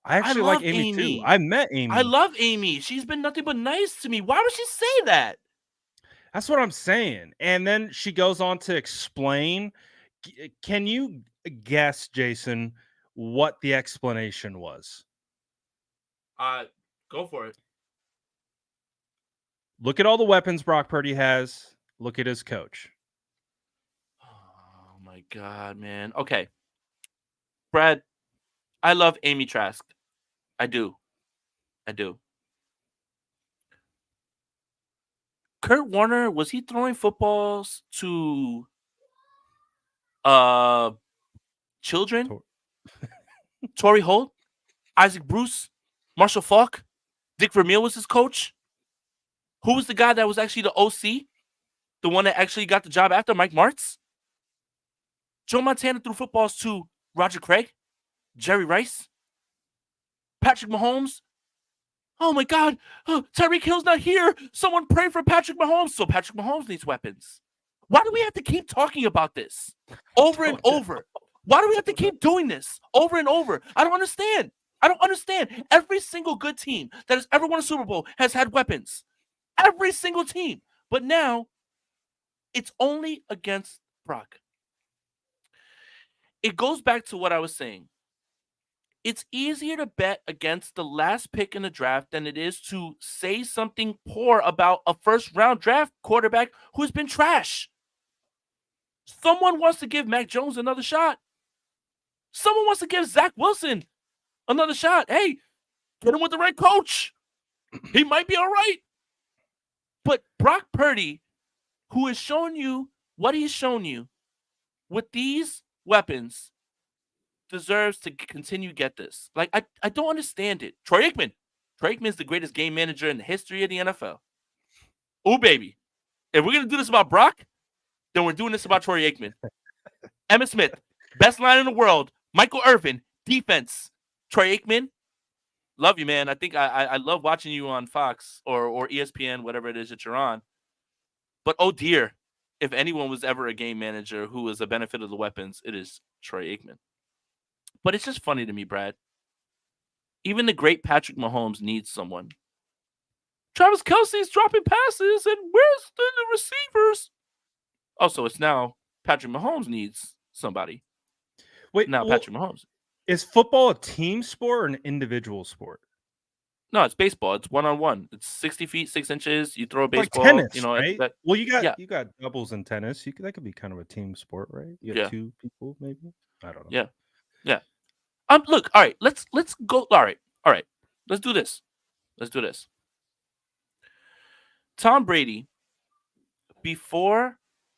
I I actually like love Amy too. Amy. I met I Amy. love Amy. She's been nothing but nice to me. Why would she say that? That's what I'm saying. And then she goes on to explain. Can you guess, Jason, what the explanation was? Go for it. Look at all the weapons Brock Purdy has. Look at his coach. Oh my god, man. Okay. Brad, I love Amy Trask. I do. Kurt Warner, was he throwing footballs to children? Torrey Holt, Isaac Bruce, Marshall Faulk, Dick Vermeil was his coach. Who was the guy that was actually the OC? The one that actually got the job after Mike Martz? Joe Montana threw footballs to Roger Craig, Jerry Rice, Patrick Mahomes. Oh my God, Tyreek Hill's not here. Someone pray for Patrick Mahomes. So Patrick Mahomes needs weapons. Why do we have to keep talking about this over and over? Why do we have to keep doing this over and over? I don't understand. Every single good team that has ever won a Super Bowl has had weapons. Every single team. But now, it's only against Brock. It goes back to what I was saying. It's easier to bet against the last pick in the draft than it is to say something poor about a first-round draft quarterback who's been trash. Someone wants to give Mac Jones another shot. Someone wants to give Zach Wilson another shot. Hey, get him with the right coach. He might be all right. But Brock Purdy, who has shown you what he's shown you with these weapons, deserves to continue to get this. Like, I don't understand it. Troy Aikman. Troy Aikman is the greatest game manager in the history of the NFL. Oh, baby. If we're going to do this about Brock, then we're doing this about Troy Aikman. Emmitt Smith, best line in the world. Michael Irvin, defense. Troy Aikman, love you, man. I think I love watching you on Fox or ESPN, whatever it is that you're on. But oh dear, if anyone was ever a game manager who was a benefit of the weapons, it is Troy Aikman. But it's just funny to me, Brad. Even the great Patrick Mahomes needs someone. Travis Kelce's dropping passes, and where's the receivers? Oh, so it's now Patrick Mahomes needs somebody. Wait, now Patrick Mahomes. Is football a team sport or an individual sport? No, it's baseball. It's 1-on-1. It's 60 feet, 6 inches. You throw a baseball. Like tennis, you know, right? Well, you got doubles in tennis. That could be kind of a team sport, right? You got two people, maybe. I don't know. Yeah. Look. All right. Let's go. All right. Let's do this. Tom Brady, before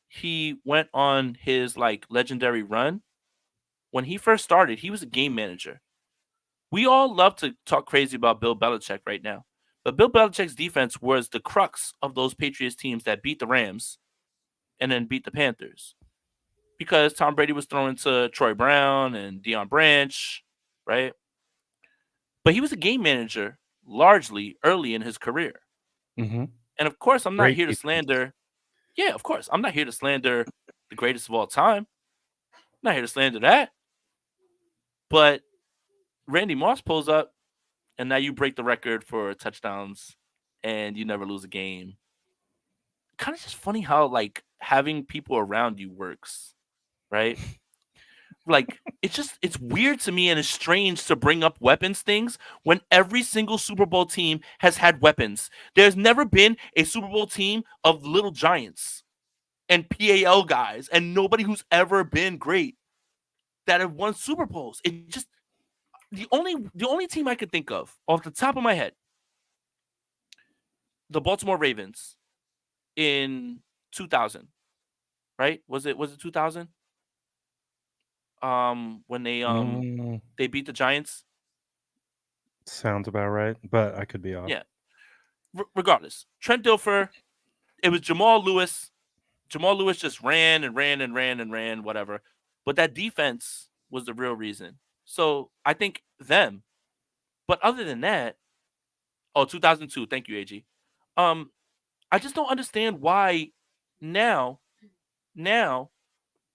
he went on his legendary run, when he first started, he was a game manager. We all love to talk crazy about Bill Belichick right now. But Bill Belichick's defense was the crux of those Patriots teams that beat the Rams and then beat the Panthers. Because Tom Brady was throwing to Troy Brown and Deion Branch, right? But he was a game manager largely early in his career. Mm-hmm. And of course, I'm not here to slander. Yeah, of course. I'm not here to slander the greatest of all time. I'm not here to slander that. But Randy Moss pulls up, and now you break the record for touchdowns, and you never lose a game. Kind of just funny how having people around you works, right? It's weird to me, and it's strange to bring up weapons things when every single Super Bowl team has had weapons. There's never been a Super Bowl team of little giants and PAL guys and nobody who's ever been great that have won Super Bowls. It just the only team I could think of off the top of my head, the Baltimore Ravens in 2000, right? Was it 2000? When they beat the Giants. Sounds about right, but I could be off. Yeah. Regardless, Trent Dilfer, it was Jamal Lewis. Jamal Lewis just ran, whatever. But that defense was the real reason. So I think them. But other than that, 2002. Thank you, AG. I just don't understand why now now,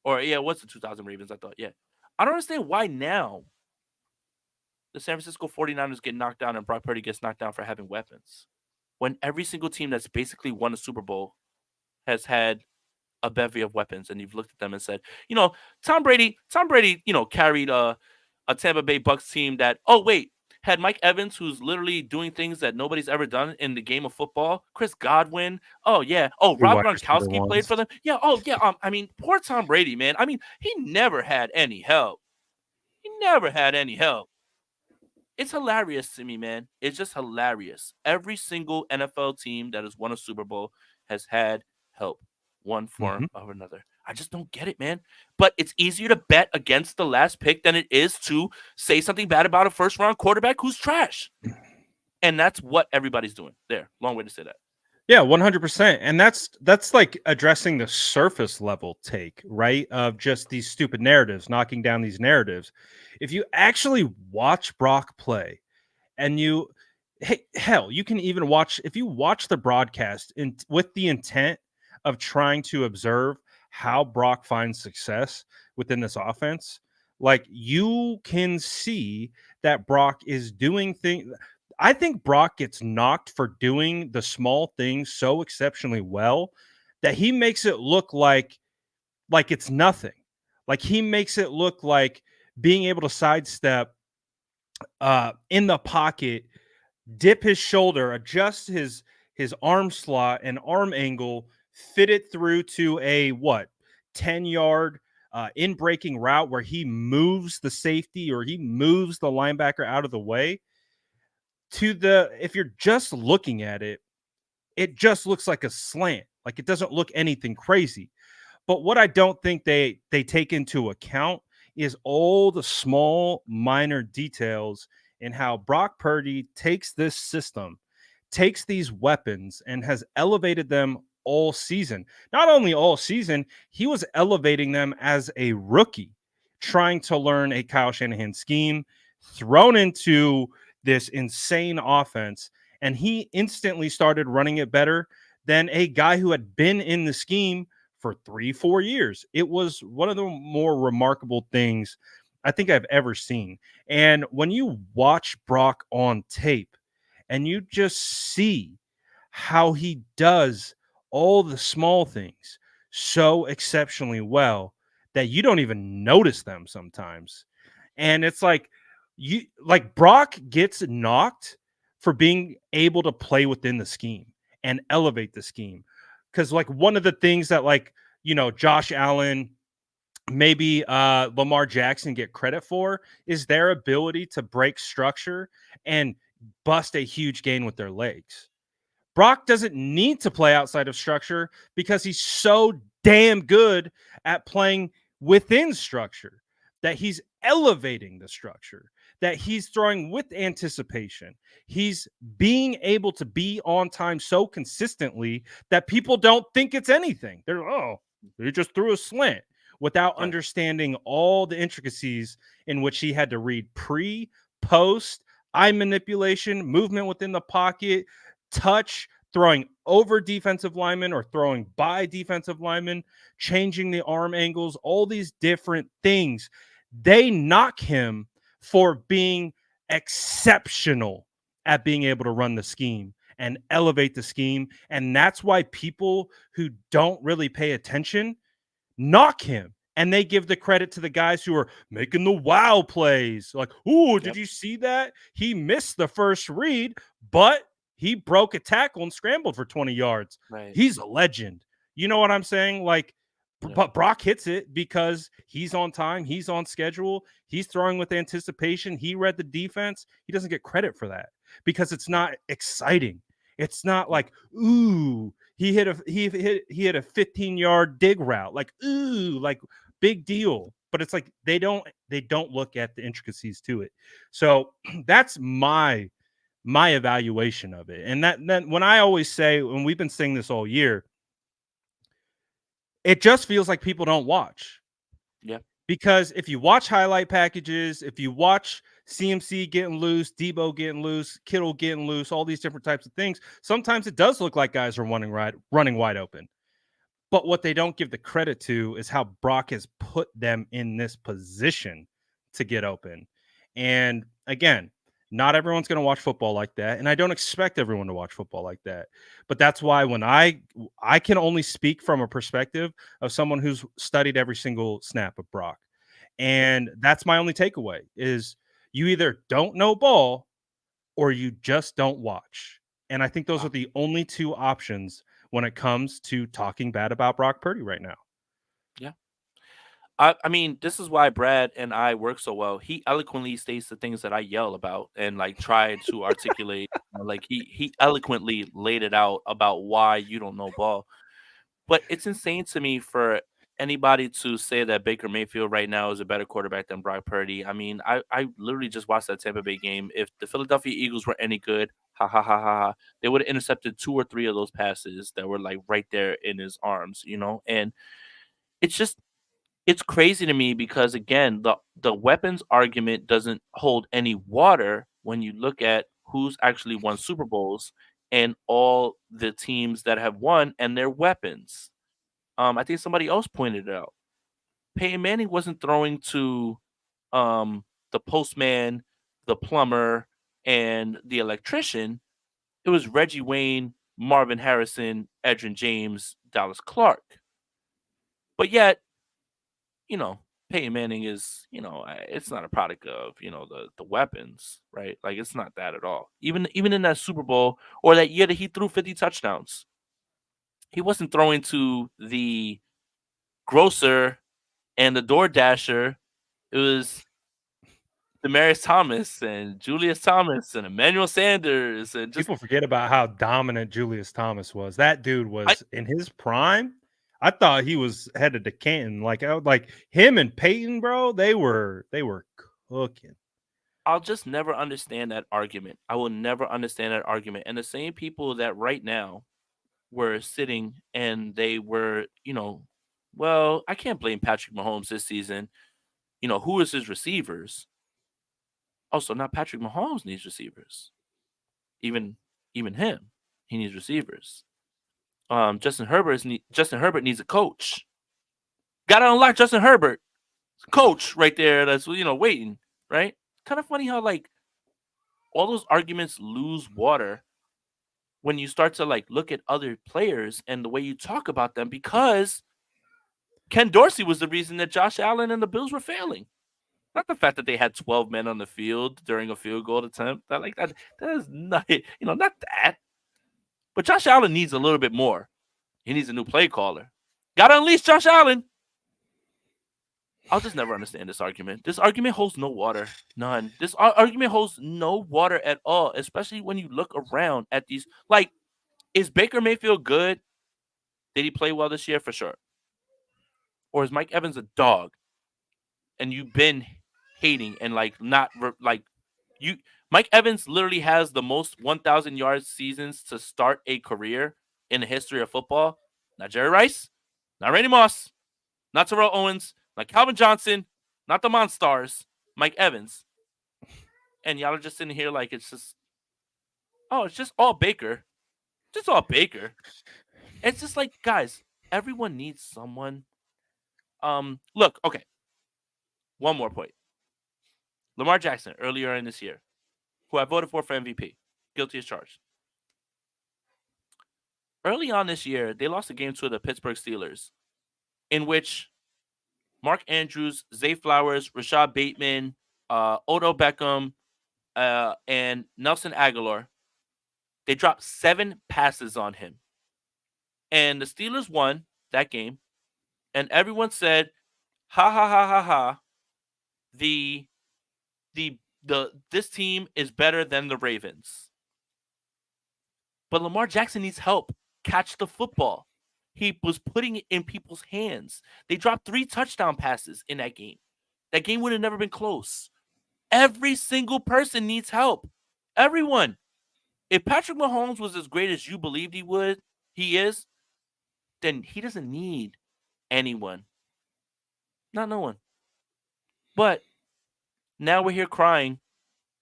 or yeah, what's the 2000 Ravens? I thought, yeah. I don't understand why now the San Francisco 49ers get knocked down and Brock Purdy gets knocked down for having weapons. When every single team that's basically won a Super Bowl has had a bevy of weapons, and you've looked at them and said, Tom Brady, carried a Tampa Bay Bucks team that, oh wait, had Mike Evans, who's literally doing things that nobody's ever done in the game of football. Chris Godwin. Oh yeah. Oh, Two Rob wide receiver Gronkowski played ones. for them. Yeah. Oh yeah. I mean, poor Tom Brady, man. I mean, he never had any help. He never had any help. It's hilarious to me, man. It's just hilarious. Every single NFL team that has won a Super Bowl has had help, one form Mhm. or another. I just don't get it, man. But it's easier to bet against the last pick than it is to say something bad about a first round quarterback who's trash. And that's what everybody's doing. There, long way to say that. Yeah, 100%. And that's like addressing the surface level take, right? Of just these stupid narratives, knocking down these narratives. If you actually watch Brock play and hell, you can even watch if you watch the broadcast with the intent of trying to observe how Brock finds success within this offense, like you can see that Brock is doing things. I think Brock gets knocked for doing the small things so exceptionally well that he makes it look like it's nothing. Like he makes it look like being able to sidestep in the pocket, dip his shoulder, adjust his arm slot and arm angle, fit it through to a 10-yard in breaking route where he moves the safety or he moves the linebacker out of the way. If you're just looking at it, it just looks like a slant. Like it doesn't look anything crazy. But what I don't think they take into account is all the small minor details in how Brock Purdy takes this system, takes these weapons and has elevated them all season. Not only all season, he was elevating them as a rookie, trying to learn a Kyle Shanahan scheme, thrown into this insane offense, and he instantly started running it better than a guy who had been in the scheme for 3-4 years. It was one of the more remarkable things I think I've ever seen. And when you watch Brock on tape and you just see how he does all the small things so exceptionally well that you don't even notice them sometimes. And it's like Brock gets knocked for being able to play within the scheme and elevate the scheme. Cause like one of the things that Josh Allen, maybe Lamar Jackson get credit for is their ability to break structure and bust a huge gain with their legs. Brock doesn't need to play outside of structure because he's so damn good at playing within structure that he's elevating the structure, that he's throwing with anticipation. He's being able to be on time so consistently that people don't think it's anything. They're, oh, he just threw a slant without Right. understanding all the intricacies in which he had to read pre, post, eye manipulation, movement within the pocket, touch, throwing over defensive linemen or throwing by defensive linemen, changing the arm angles, all these different things. They knock him for being exceptional at being able to run the scheme and elevate the scheme. And that's why people who don't really pay attention knock him. And they give the credit to the guys who are making the wow plays. Like, oh, did Yep. you see that? He missed the first read, but he broke a tackle and scrambled for 20 yards. Right. He's a legend. You know what I'm saying? Like, Yep. but Brock hits it because he's on time, he's on schedule, he's throwing with anticipation, he read the defense. He doesn't get credit for that because it's not exciting. It's not Yep. like, ooh, he hit a 15-yard dig route. Like, ooh, like big deal. But it's like they don't look at the intricacies to it. So that's my evaluation of it. And that when I always say, when we've been saying this all year, it just feels like people don't watch. Yep. Because if you watch highlight packages, if you watch CMC getting loose, Debo getting loose, Kittle getting loose, all these different types of things, sometimes it does look like guys are running wide open. But what they don't give the credit to is how Brock has put them in this position to get open. And again, not everyone's going to watch football like that, and I don't expect everyone to watch football like that. But that's why when I can only speak from a perspective of someone who's studied every single snap of Brock. Yeah. And that's my only takeaway is you either don't know ball or you just don't watch. And I think those are Wow. the only two options when it comes to talking bad about Brock Purdy right now. Yeah. I mean, this is why Brad and I work so well. He eloquently states the things that I yell about and like try to articulate. Like he eloquently laid it out about why you don't know ball. But it's insane to me for anybody to say that Baker Mayfield right now is a better quarterback than Brock Purdy. I mean, I literally just watched that Tampa Bay game. If the Philadelphia Eagles were any good, ha ha ha ha, ha, they would have intercepted 2 or 3 of those passes that were like right there in his arms, And it's just it's crazy to me because again, the weapons argument doesn't hold any water when you look at who's actually won Super Bowls and all the teams that have won and their weapons. I think somebody else pointed it out. Peyton Manning wasn't throwing to the postman, the plumber, and the electrician. It was Reggie Wayne, Marvin Harrison, Edrin James, Dallas Clark. But yet, you know, Peyton Manning is, it's not a product of, the weapons, right? Like it's not that at all. Even in that Super Bowl or that year that he threw 50 touchdowns, he wasn't throwing to the grocer and the door dasher. It was Demarius Thomas and Julius Thomas and Emmanuel Sanders and just People forget about how dominant Julius Thomas was. That dude I was in his prime. I thought he was headed to Canton. Like him and Peyton, bro, they were cooking. I'll just never understand that argument. I will never understand that argument. And the same people that right now were sitting and they were, well, I can't blame Patrick Mahomes this season. Who is his receivers? Also, not Patrick Mahomes needs receivers. Even even him, he needs receivers. Justin Herbert needs a coach. Got to unlock Justin Herbert, coach right there. That's waiting. Right. Kind of funny how like all those arguments lose water when you start to like look at other players and the way you talk about them because Ken Dorsey was the reason that Josh Allen and the Bills were failing. Not the fact that they had 12 men on the field during a field goal attempt. That is not not that. But Josh Allen needs a little bit more. He needs a new play caller. Gotta unleash Josh Allen. I'll just never understand this argument. This argument holds no water. None. This argument holds no water at all, especially when you look around at these. Like, is Baker Mayfield good? Did he play well this year? For sure. Or is Mike Evans a dog? And you've been hating and like not like you. Mike Evans literally has the most 1,000 yards seasons to start a career in the history of football. Not Jerry Rice, not Randy Moss, not Terrell Owens, not Calvin Johnson, not the Monstars, Mike Evans. And y'all are just sitting here like it's just all Baker. Just all Baker. It's just like, guys, everyone needs someone. Look, okay. One more point. Lamar Jackson, earlier in this year, who I voted for MVP, guilty as charged. Early on this year, they lost a game to the Pittsburgh Steelers, in which Mark Andrews, Zay Flowers, Rashad Bateman, Odell Beckham, and Nelson Aguilar, they dropped 7 passes on him. And the Steelers won that game. And everyone said, ha ha ha ha ha. This team is better than the Ravens. But Lamar Jackson needs help catch the football. He was putting it in people's hands. They dropped 3 touchdown passes in that game. That game would have never been close. Every single person needs help. Everyone. If Patrick Mahomes was as great as you believed he is, then he doesn't need anyone. Not no one. But now we're here crying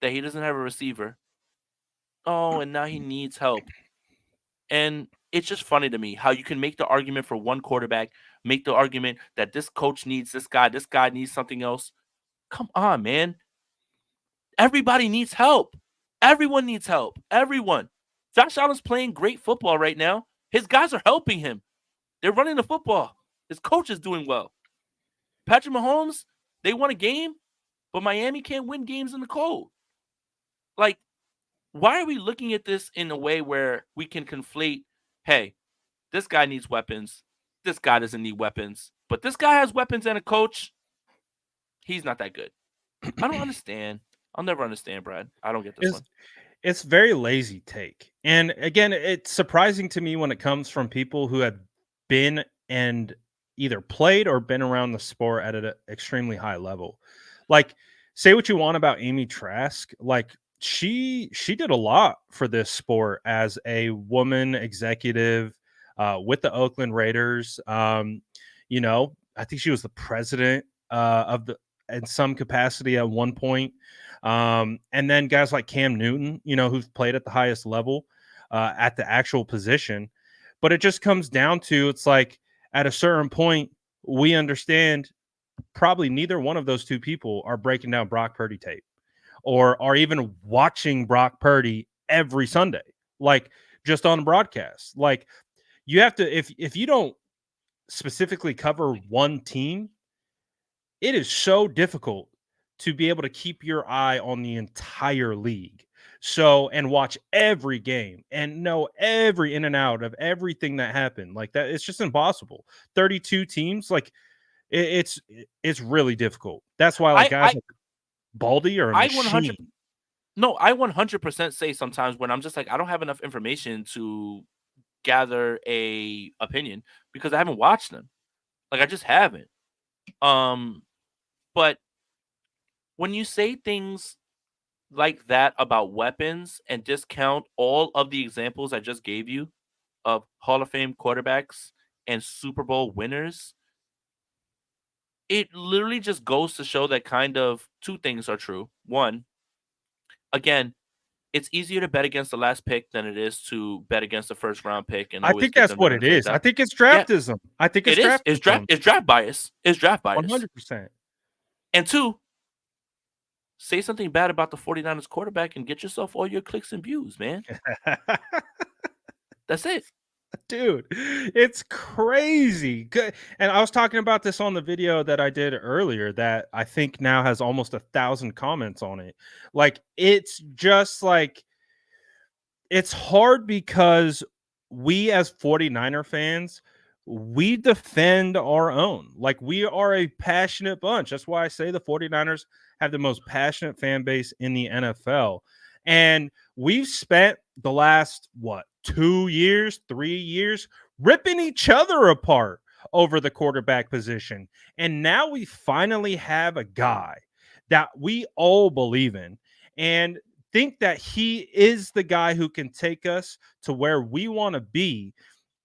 that he doesn't have a receiver. Oh, and now he needs help. And it's just funny to me how you can make the argument for one quarterback, make the argument that this coach needs this guy needs something else. Come on, man. Everybody needs help. Everyone needs help. Everyone. Josh Allen's playing great football right now. His guys are helping him. They're running the football. His coach is doing well. Patrick Mahomes, they won a game, but Miami can't win games in the cold. Like, why are we looking at this in a way where we can conflate, hey, this guy needs weapons. This guy doesn't need weapons. But this guy has weapons and a coach. He's not that good. I don't understand. I'll never understand, Brad. I don't get this one. It's very lazy take. And again, it's surprising to me when it comes from people who have been and either played or been around the sport at an extremely high level. Like, say what you want about Amy Trask, like she did a lot for this sport as a woman executive with the Oakland Raiders. You know, I think she was the president of the in some capacity at one point. And then guys like Cam Newton, you know, who've played at the highest level at the actual position. But it just comes down to, it's like at a certain point, we understand probably neither one of those two people are breaking down Brock Purdy tape or are even watching Brock Purdy every Sunday, like just on broadcast. Like, you have to, if you don't specifically cover one team, it is so difficult to be able to keep your eye on the entire league. So, and watch every game and know every in and out of everything that happened. Like that, it's just impossible. 32 teams, like it's really difficult. That's why like guys like Baldy are a machine. I 100% say sometimes when I'm just like, I don't have enough information to gather a opinion because I haven't watched them. Like, I just haven't. But when you say things like that about weapons and discount all of the examples I just gave you of Hall of Fame quarterbacks and Super Bowl winners, it literally just goes to show that kind of two things are true. One, again, it's easier to bet against the last pick than it is to bet against the first round pick. And I think that's what it is. I think it's draftism. Yeah, I think it's draftism. It's draft bias. It's draft bias. 100%. And two, say something bad about the 49ers quarterback and get yourself all your clicks and views, man. That's it. Dude, it's crazy. And I was talking about this on the video that I did earlier that I think now has almost 1,000 comments on it. Like, it's just like, it's hard because we as 49er fans, we defend our own. Like, we are a passionate bunch. That's why I say the 49ers have the most passionate fan base in the NFL. And we've spent the last, 2 years, 3 years, ripping each other apart over the quarterback position. And now we finally have a guy that we all believe in and think that he is the guy who can take us to where we want to be.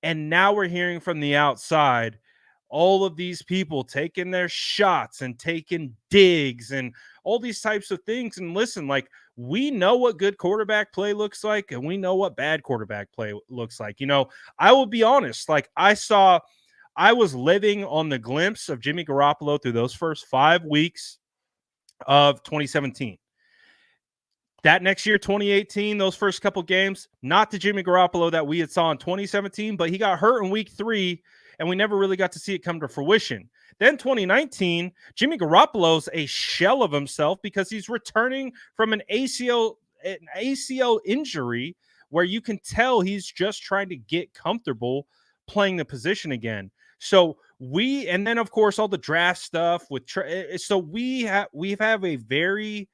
And now we're hearing from the outside all of these people taking their shots and taking digs and all these types of things. And listen, like, we know what good quarterback play looks like, and we know what bad quarterback play looks like. You know, I will be honest, like, I was living on the glimpse of Jimmy Garoppolo through those first 5 weeks of 2017. That next year, 2018, those first couple games, not the Jimmy Garoppolo that we had saw in 2017, but he got hurt in week 3, and we never really got to see it come to fruition. Then 2019, Jimmy Garoppolo's a shell of himself because he's returning from an ACL injury where you can tell he's just trying to get comfortable playing the position again. So and then of course all the draft stuff with so we have a very,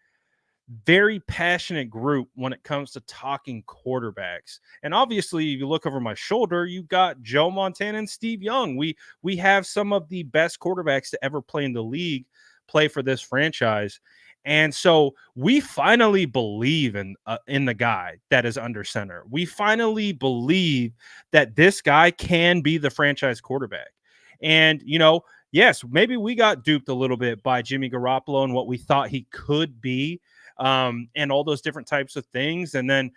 very passionate group when it comes to talking quarterbacks. And obviously, if you look over my shoulder, you got Joe Montana and Steve Young. We have some of the best quarterbacks to ever play in the league play for this franchise. And so we finally believe in the guy that is under center. We finally believe that this guy can be the franchise quarterback. And, you know, yes, maybe we got duped a little bit by Jimmy Garoppolo and what we thought he could be. And all those different types of things. And then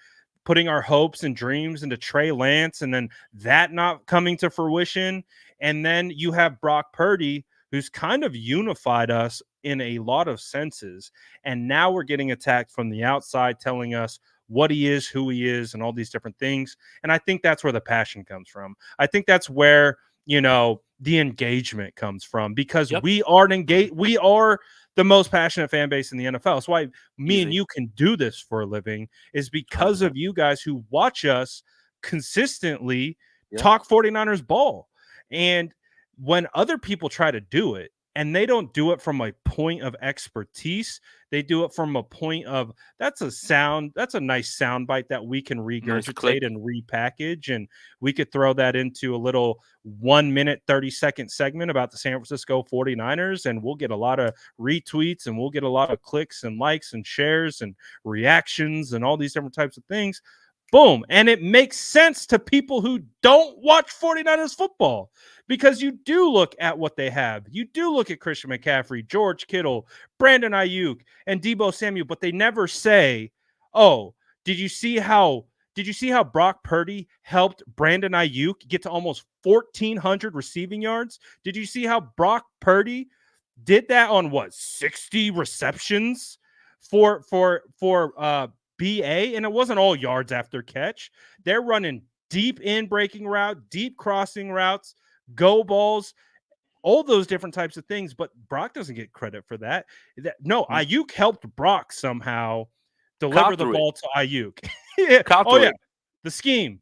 putting our hopes and dreams into Trey Lance and then that not coming to fruition. And then you have Brock Purdy, who's kind of unified us in a lot of senses. And now we're getting attacked from the outside, telling us what he is, who he is, and all these different things. And I think that's where the passion comes from. I think that's where, the engagement comes from, because Yep. we are engaged. We are the most passionate fan base in the NFL. That's why me and Easy. you can do this for a living, is because 100%. of you guys who watch us consistently Yep. talk 49ers ball. And when other people try to do it, and they don't do it from a point of expertise, they do it from a point of that's a nice sound bite that we can Nice click. regurgitate and repackage, and we could throw that into a little 1 minute 30-second segment about the San Francisco 49ers, and we'll get a lot of retweets, and we'll get a lot of clicks and likes and shares and reactions and all these different types of things. Boom. And it makes sense to people who don't watch 49ers football, because you do look at what they have. You do look at Christian McCaffrey, George Kittle, Brandon Ayuk, and Deebo Samuel, but they never say, oh, did you see how Brock Purdy helped Brandon Ayuk get to almost 1,400 receiving yards? Did you see how Brock Purdy did that on 60 receptions for BA? And it wasn't all yards after catch. They're running deep in breaking route, deep crossing routes, go balls, all those different types of things. But Brock doesn't get credit for that. Ayuk helped Brock somehow deliver the ball to Ayuk. Yeah. Oh, yeah. The scheme,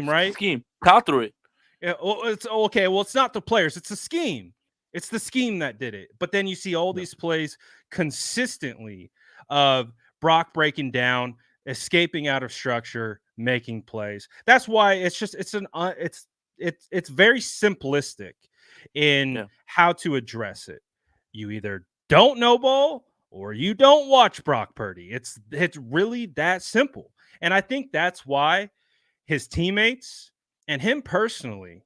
right? Scheme. Cow through it. Yeah, well, it's okay. Well, it's not the players. It's the scheme. It's the scheme that did it. But then you see all these plays consistently of Brock breaking down, escaping out of structure, making plays. That's why it's very simplistic in how to address it. You either don't know ball or you don't watch Brock Purdy. It's really that simple. And I think that's why his teammates and him personally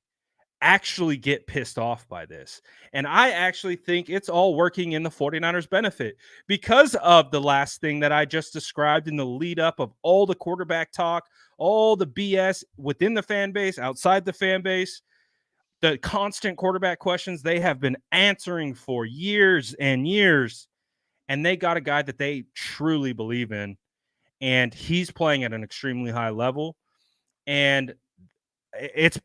actually get pissed off by this. And I actually think it's all working in the 49ers' benefit, because of the last thing that I just described in the lead up of all the quarterback talk, all the BS within the fan base, outside the fan base, the constant quarterback questions they have been answering for years and years. And they got a guy that they truly believe in, and he's playing at an extremely high level. And it's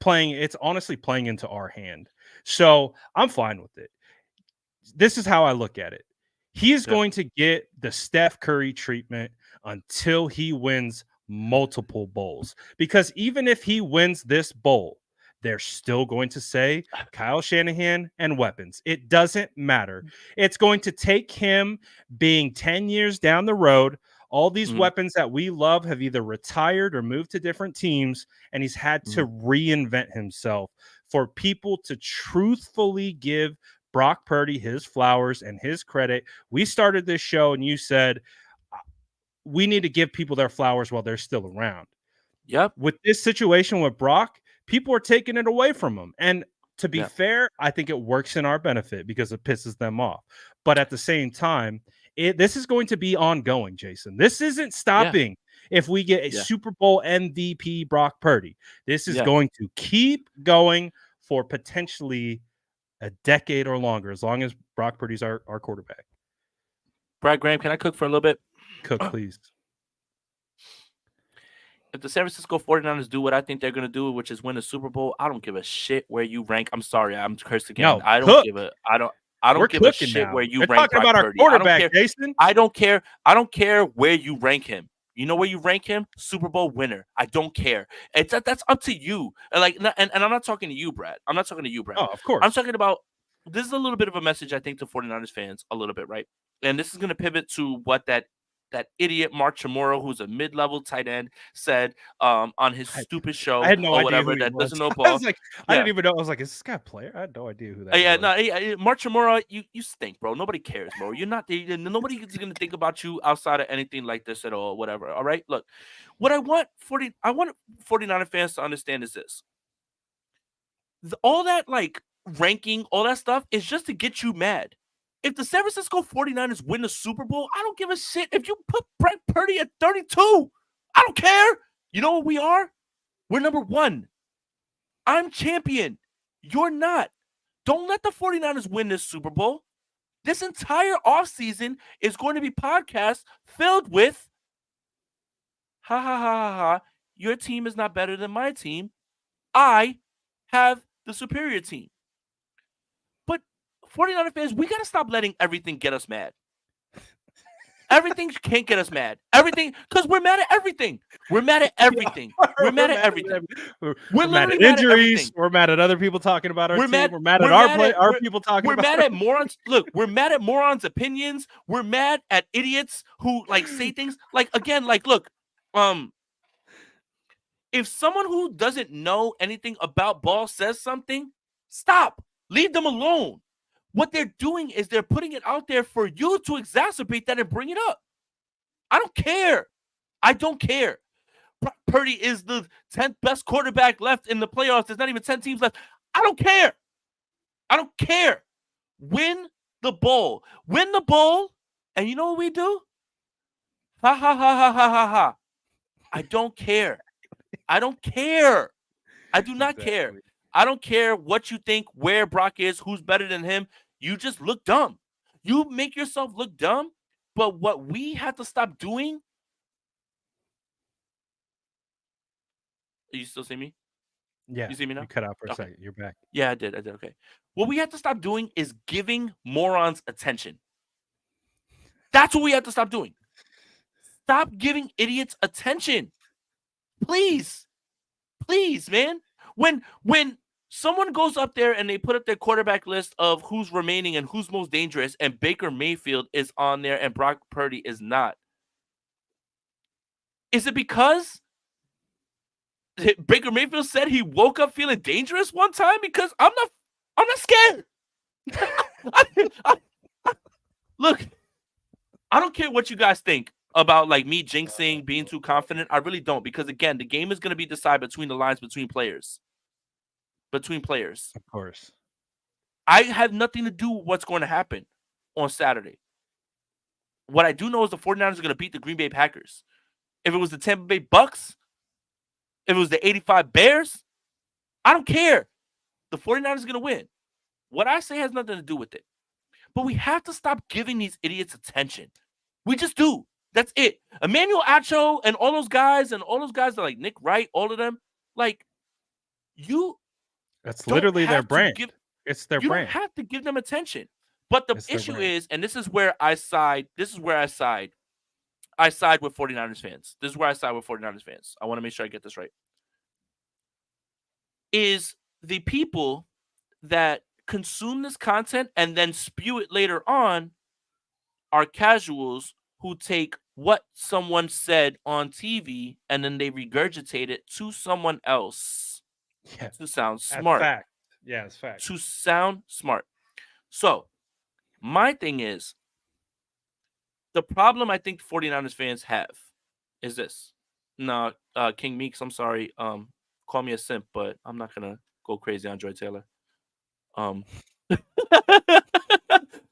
honestly playing into our hand. So I'm fine with it. This is how I look at it. He is going to get the Steph Curry treatment until he wins multiple bowls. Because even if he wins this bowl, they're still going to say Kyle Shanahan and weapons. It doesn't matter. It's going to take him being 10 years down the road. All these weapons that we love have either retired or moved to different teams, and he's had to reinvent himself for people to truthfully give Brock Purdy his flowers and his credit. We started this show, and you said we need to give people their flowers while they're still around. Yep. With this situation with Brock, people are taking it away from him. And to be fair, I think it works in our benefit because it pisses them off. But at the same time, this is going to be ongoing, Jason. This isn't stopping if we get a Super Bowl MVP Brock Purdy. This is going to keep going for potentially a decade or longer, as long as Brock Purdy's our quarterback. Brad Graham, can I cook for a little bit? Cook, please. If the San Francisco 49ers do what I think they're going to do, which is win the Super Bowl, I don't give a shit where you rank. I'm sorry, I'm cursed again. No, I don't give a shit now. where you They're rank talking Brock about our Purdy. quarterback, Jason. I don't care where you rank him. You know where you rank him? Super Bowl winner. I don't care. That's up to you. And I'm not talking to you, Brad. I'm not talking to you, Brad. Oh, of course. I'm talking about, this is a little bit of a message, I think, to 49ers fans a little bit, right? And this is going to pivot to what that idiot Mark Chamorro, who's a mid-level tight end, said on his stupid show. I had no or idea whatever who he that was. doesn't know ball. I was like, I didn't even know. I was like, is this guy a player? I had no idea who that was. Mark Chamorro, you stink, bro. Nobody cares, bro. You're not. Nobody's gonna think about you outside of anything like this at all. Whatever. All right. Look, what I want 49er fans to understand is this: all that ranking, all that stuff is just to get you mad. If the San Francisco 49ers win the Super Bowl, I don't give a shit if you put Brock Purdy at 32. I don't care. You know what we are? We're number 1. I'm champion. You're not. Don't let the 49ers win this Super Bowl. This entire offseason is going to be podcasts filled with ha ha ha ha ha. Your team is not better than my team. I have the superior team. But 49er fans, we got to stop letting everything get us mad. Everything can't get us mad. Everything, because we're mad at everything. We're mad at everything. We're mad at everything. We're mad at injuries. We're mad at other people talking about our team. We're mad at our people talking about. We're mad at morons. Look, we're mad at morons' opinions. We're mad at idiots who like say things like, again, like, look, if someone who doesn't know anything about ball says something, stop. Leave them alone. What they're doing is they're putting it out there for you to exacerbate that and bring it up. I don't care. I don't care. Purdy is the 10th best quarterback left in the playoffs. There's not even 10 teams left. I don't care. I don't care. Win the bowl. Win the bowl. And you know what we do? Ha, ha, ha, ha, ha, ha, ha. I don't care. I don't care. I do not care. I don't care what you think, where Brock is, who's better than him. You just look dumb. You make yourself look dumb. But what we have to stop doing. You still see me? Yeah. You see me now? You cut out for a second. You're back. Yeah, I did. Okay. What we have to stop doing is giving morons attention. That's what we have to stop doing. Stop giving idiots attention. Please. Please, man. When someone goes up there and they put up their quarterback list of who's remaining and who's most dangerous, and Baker Mayfield is on there and Brock Purdy is not, is it because Baker Mayfield said he woke up feeling dangerous one time? Because I'm not scared. Look, I don't care what you guys think about like me jinxing, being too confident. I really don't, because again, the game is going to be decided between the lines, between players. Of course. I have nothing to do with what's going to happen on Saturday. What I do know is the 49ers are going to beat the Green Bay Packers. If it was the Tampa Bay Bucks, if it was the 85 Bears, I don't care. The 49ers are going to win. What I say has nothing to do with it. But we have to stop giving these idiots attention. We just do. That's it. Emmanuel Acho and all those guys are like Nick Wright, all of them, like, you. That's literally their brand. It's their brand. You don't have to give them attention. But the issue is, and this is where I side. I side with 49ers fans. This is where I side with 49ers fans. I want to make sure I get this right. Is the people that consume this content and then spew it later on are casuals who take what someone said on TV and then they regurgitate it to someone else to sound smart. Fact. Yeah, it's fact. To sound smart. So, my thing is, the problem I think 49ers fans have is this. No, King Meeks, I'm sorry. Call me a simp, but I'm not gonna go crazy on Joy Taylor.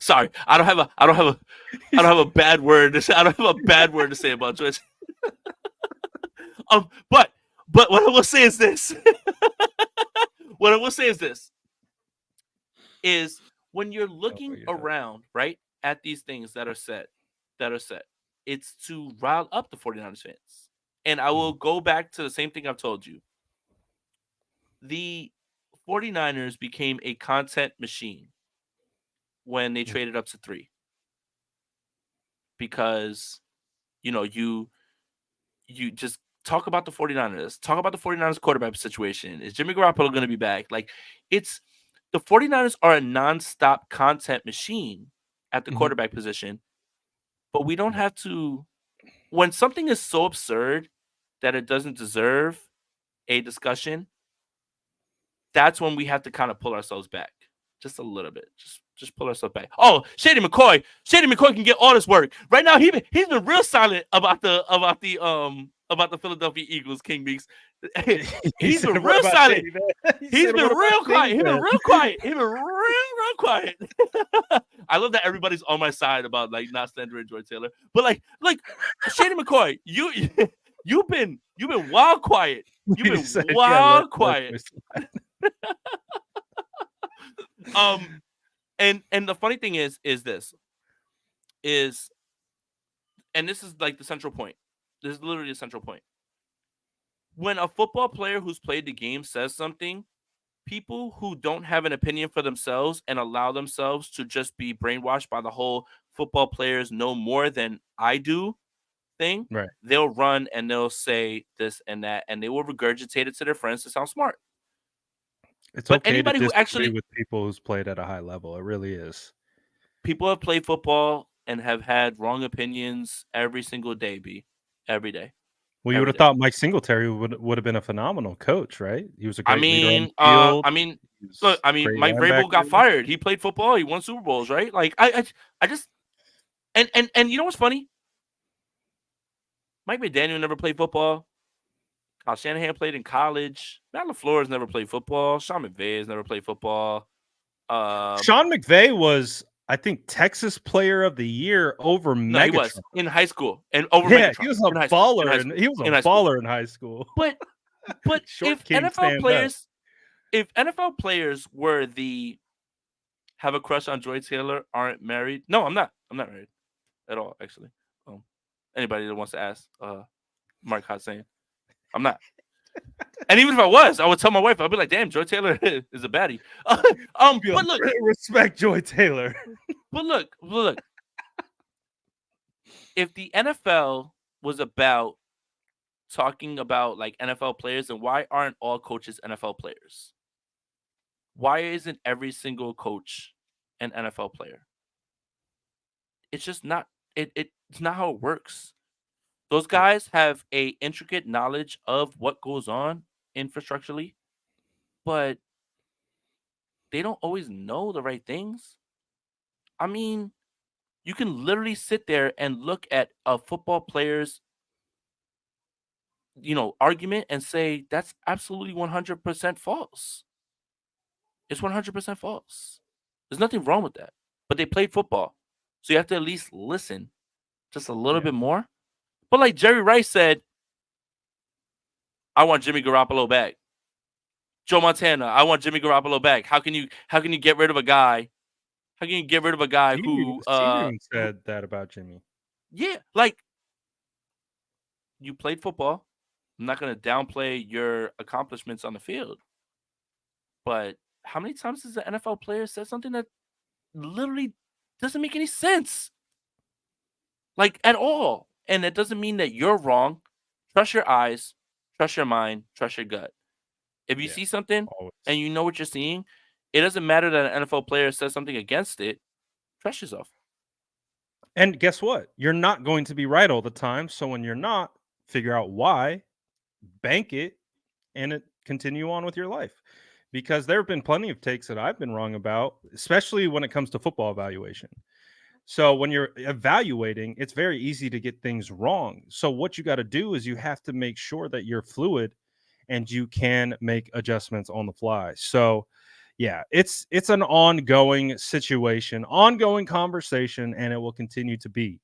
Sorry, I don't have a bad word to say. I don't have a bad word to say about Joy. But what I will say is this. What I will say is this. Is when you're looking around, right, at these things that are set, it's to rile up the 49ers fans. And I will go back to the same thing I've told you. The 49ers became a content machine when they traded up to 3. Because, you just talk about the 49ers. Talk about the 49ers quarterback situation. Is Jimmy Garoppolo going to be back? Like, the 49ers are a nonstop content machine at the quarterback position. But we don't have to. When something is so absurd that it doesn't deserve a discussion, that's when we have to kind of pull ourselves back just a little bit. Just pull ourselves back. Oh, Shady McCoy can get all this work right now. He's been real silent about the Philadelphia Eagles. King Meeks. He's been real silent. He's been real quiet. He's been real quiet. He's been real quiet. I love that everybody's on my side about like not slandering Joy Taylor. But like Shady McCoy, you You've been wild quiet. You've You been said you gotta wild let quiet. me slide. And the funny thing is this is, and this is like the central point. This is literally the central point. When a football player who's played the game says something, people who don't have an opinion for themselves and allow themselves to just be brainwashed by the whole football players know more than I do thing, Right. they'll run and they'll say this and that, and they will regurgitate it to their friends to sound smart. It's But okay to anybody who disagree actually, with people who's played at a high level. It really is. people have played football and have had wrong opinions every single day, every day, Well, you would every have day. thought Mike Singletary would have been a phenomenal coach, right? He was a great leader on the field. I mean, He was look, I a mean, great Mike Vrabel got linebacker. fired. He played football. He won Super Bowls, right? Like, I just, and you know what's funny? Mike McDaniel never played football. Kyle Shanahan played in college. Matt LaFleur has never played football. Sean McVay has never played football. Sean McVay was, I think, Texas Player of the Year over No, he was Megatron. in high school and over Yeah, Megatron he was a in high school. In high baller, and school. he was a In high school. baller in high school. But Short King stand up. if NFL players were the have a crush on Joy Taylor, aren't married. No, I'm not. I'm not married at all, actually. Anybody that wants to ask, Mark Hossain, I'm not. And even if I was, I would tell my wife, I'd be like, damn, Joy Taylor is a baddie. But look, Respect Joy Taylor. but look. If the NFL was about talking about like NFL players, then why aren't all coaches NFL players? Why isn't every single coach an NFL player? It's just not. It's not how it works. Those guys have a intricate knowledge of what goes on infrastructurally, but they don't always know the right things. I mean, you can literally sit there and look at a football player's, argument and say that's absolutely 100% false. It's 100% false. There's nothing wrong with that. But they played football. So you have to at least listen just a little bit more. But like Jerry Rice said, I want Jimmy Garoppolo back. Joe Montana, I want Jimmy Garoppolo back. How can you get rid of a guy? How can you get rid of a guy who Steve said that about Jimmy. Yeah, like you played football. I'm not going to downplay your accomplishments on the field. But how many times has an NFL player said something that literally doesn't make any sense? Like at all. And it doesn't mean that you're wrong. Trust your eyes, trust your mind, trust your gut. If you see something and you know what you're seeing, it doesn't matter that an NFL player says something against it. Trust yourself. And guess what? You're not going to be right all the time. So when you're not, figure out why, bank it, and continue on with your life. Because there have been plenty of takes that I've been wrong about, especially when it comes to football evaluation. So when you're evaluating, it's very easy to get things wrong. So what you got to do is you have to make sure that you're fluid and you can make adjustments on the fly. So yeah, it's an ongoing situation, ongoing conversation, and it will continue to be.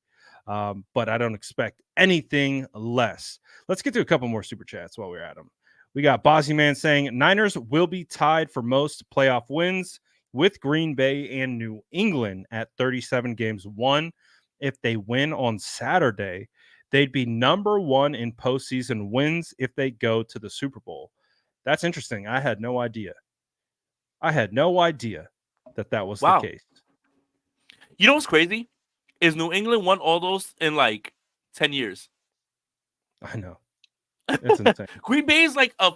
But I don't expect anything less. Let's get to a couple more super chats while we're at them. We got Bossy Man saying Niners will be tied for most playoff wins with Green Bay and New England at 37 games won. If they win on Saturday, they'd be number one in postseason wins if they go to the Super Bowl. That's interesting. I had no idea. That was the case. You know what's crazy? Is New England won all those in like 10 years. I know. It's insane. Green Bay is like a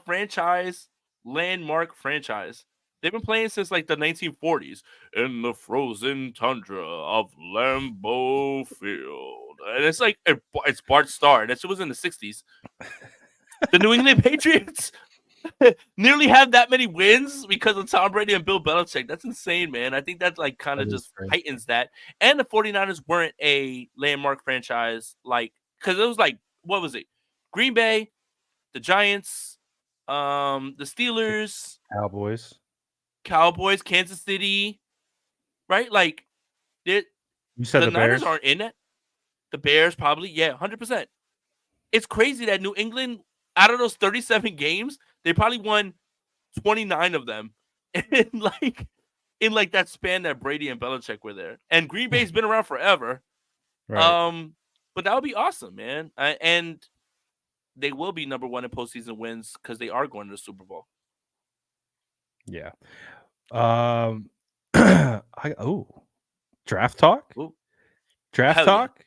landmark franchise. They've been playing since like the 1940s in the frozen tundra of Lambeau Field. And it's like, it's Bart Starr. That shit was in the 60s. The New England Patriots nearly have that many wins because of Tom Brady and Bill Belichick. That's insane, man. I think that like kind of just heightens that. And the 49ers weren't a landmark franchise, like, because it was like, what was it? Green Bay, the Giants, the Steelers, Cowboys, Kansas City, right? Like, you said the the Niners Bears aren't in it. The Bears probably, yeah, 100%. it's crazy that New England, out of those 37 games, they probably won 29 of them in like that span that Brady and Belichick were there. And Green Bay's been around forever. Right. But that would be awesome, man. And they will be number one in postseason wins because they are going to the Super Bowl. Yeah. Draft talk? Ooh, Draft hell yeah. talk?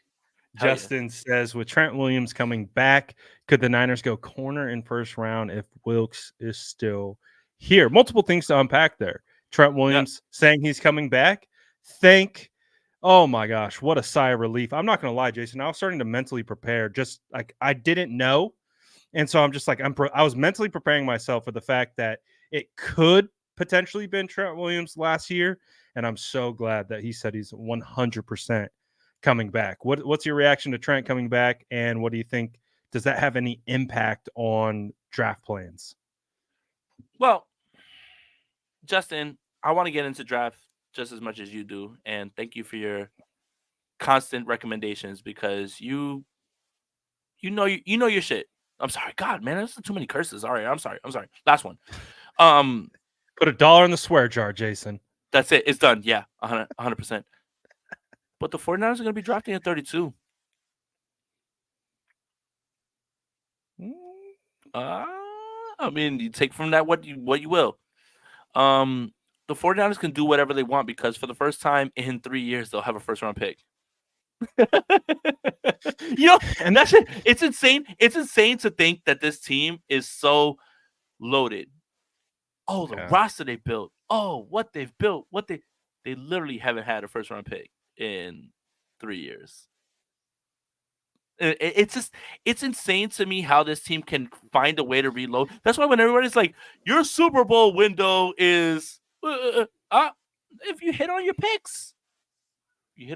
Justin says, with Trent Williams coming back, could the Niners go corner in first round if Wilkes is still here? Multiple things to unpack there. Trent Williams saying he's coming back. Oh my gosh, what a sigh of relief. I'm not going to lie, Jason. I was starting to mentally prepare. Just like I didn't know. And so I'm just like, I was mentally preparing myself for the fact that it could potentially been Trent Williams last year. And I'm so glad that he said he's 100% coming back. What's your reaction to Trent coming back? And what do you think? Does that have any impact on draft plans? Well, Justin, I want to get into draft just as much as you do. And thank you for your constant recommendations because you know your shit. I'm sorry. God, man, there's too many curses. All right, I'm sorry. Last one. Put $1 in the swear jar, Jason. That's it. It's done. Yeah, 100%. But the 49ers are going to be drafting at 32. I mean, you take from that what you will. The 49ers can do whatever they want because for the first time in 3 years, they'll have a first-round pick. And that's it. It's insane. It's insane to think that this team is so loaded. Oh, the roster they built. Oh, what they've built. They literally haven't had a first-round pick in 3 years. It's insane to me how this team can find a way to reload. That's why when everybody's like, your Super Bowl window is if you hit on your picks. You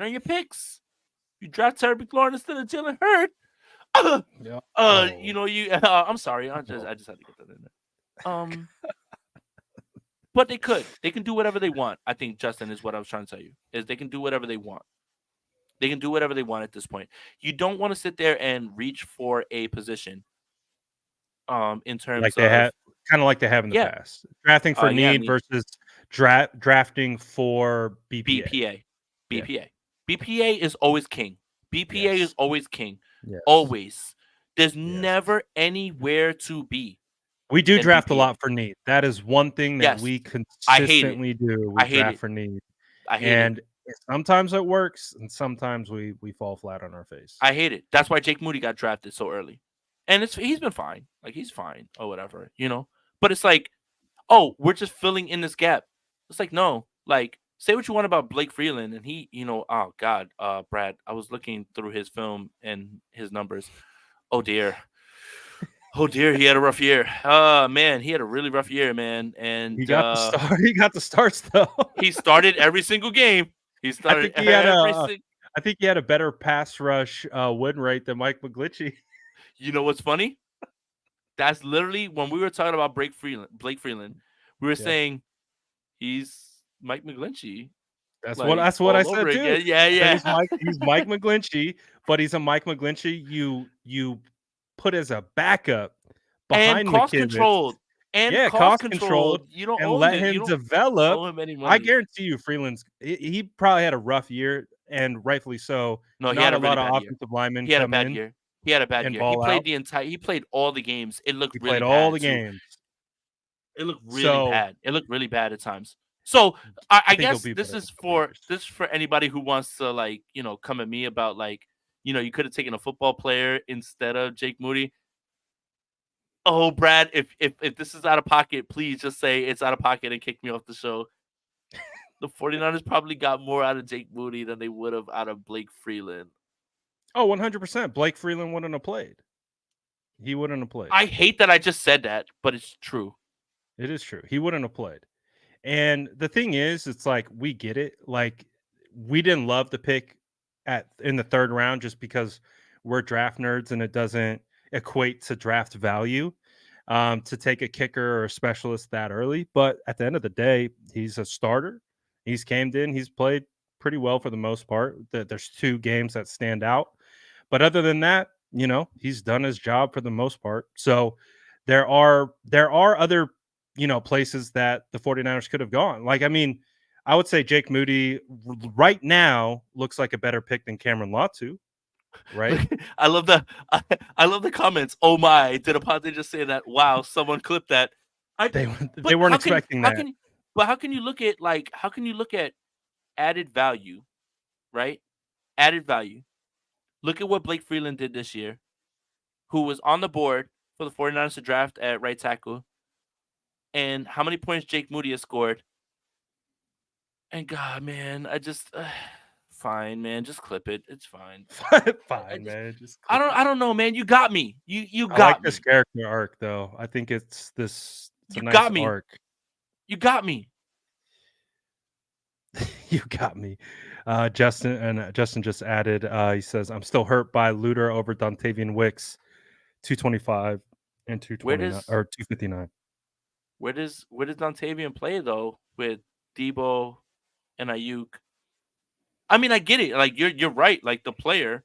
draft Terry McLaurin instead of Jalen Hurd. I'm sorry. I just had to get that in there. But they can do whatever they want. I think, Justin, is what I was trying to tell you, is they can do whatever they want. They can do whatever they want at this point. You don't want to sit there and reach for a position. In terms like they have, kind of like they have in the past, drafting for need versus drafting for BPA. BPA is always king. BPA is always king. Yes. Always. There's never anywhere to be. We do draft BPA. A lot for need. That is one thing that we consistently do. We draft for need. I hate it. Sometimes it works, and sometimes we fall flat on our face. I hate it. That's why Jake Moody got drafted so early. And he's been fine. Like, he's fine or whatever, But it's like, oh, we're just filling in this gap. It's like, no. Like, say what you want about Blake Freeland, and he, oh, God, Brad, I was looking through his film and his numbers. Oh, dear. Oh, dear, he had a rough year. Man, he had a really rough year, man. And he got the start. He got the starts, though. He started every single game. He started I think he had a better pass rush win rate than Mike McGlinchey. You know what's funny? That's literally when we were talking about Blake Freeland, we were saying he's Mike McGlinchey. That's what I said too. Again. Yeah. He's Mike McGlinchey, but he's a Mike McGlinchey you put as a backup behind and cost controlled. And cost controlled. You don't and let him develop. Owe him any money. I guarantee you, Freeland's he probably had a rough year, and rightfully so. No, he had a lot really of offensive linemen. He had a bad year. He had a bad year. He played all the games. It looked really bad. All the games. It looked really bad. It looked really bad at times. So I guess this is for anybody who wants to come at me about you could have taken a football player instead of Jake Moody. Oh, Brad, if this is out of pocket, please just say it's out of pocket and kick me off the show. The 49ers probably got more out of Jake Moody than they would have out of Blake Freeland. Oh, 100%. Blake Freeland wouldn't have played. He wouldn't have played. I hate that I just said that, but it's true. It is true. He wouldn't have played. And the thing is, it's like, we get it. Like, we didn't love the pick in the third round just because we're draft nerds and it doesn't equate to draft value to take a kicker or a specialist that early. But at the end of the day, he's a starter. He's came in. He's played pretty well for the most part. There's 2 games that stand out. But other than that, he's done his job for the most part. So there are other, places that the 49ers could have gone. Like, I mean, I would say Jake Moody right now looks like a better pick than Cameron Latu, right? I love I love the comments. Oh my, did Aponte just say that? Wow, someone clipped that. They But weren't expecting that. how can you look at added value, right? Added value. Look at what Blake Freeland did this year, who was on the board for the 49ers to draft at right tackle, and how many points Jake Moody has scored. And God, man, I just fine, man, just clip it. It's fine. Fine, man. Just I don't know, man. You got me. You I got like me. this character arc, though. I think it's a You nice got me. arc. You got me. You got me. Justin just added, he says, I'm still hurt by Luter over Dontavian Wicks, 225 and 229 or 259. Where does Dontavian play though with Debo and Ayuk? I mean, I get it. Like you're right. Like the player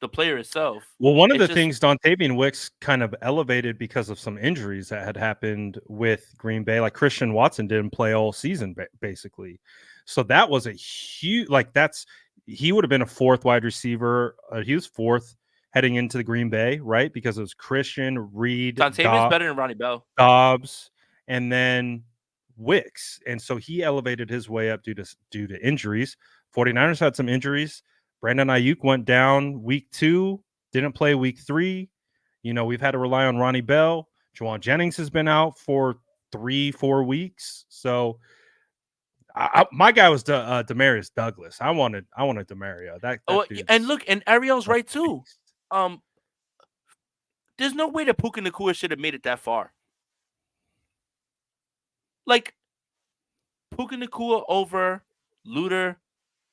itself. Well, one of the things Dontavian Wicks kind of elevated because of some injuries that had happened with Green Bay, like Christian Watson didn't play all season, basically. So that was a huge, he would have been a fourth wide receiver. He was fourth heading into the Green Bay, right? Because it was Christian, Reed, Dontavian's better than Ronnie Bell, Dobbs, and then Wicks. And so he elevated his way up due to injuries. 49ers had some injuries. Brandon Ayuk went down week 2, didn't play week 3. We've had to rely on Ronnie Bell. Juwan Jennings has been out for 3-4 weeks. So my guy was Demarius Douglas. I wanted Demario. And look, and Ariel's right too. There's no way that Puka Nacua should have made it that far. Like Puka Nacua over Luter,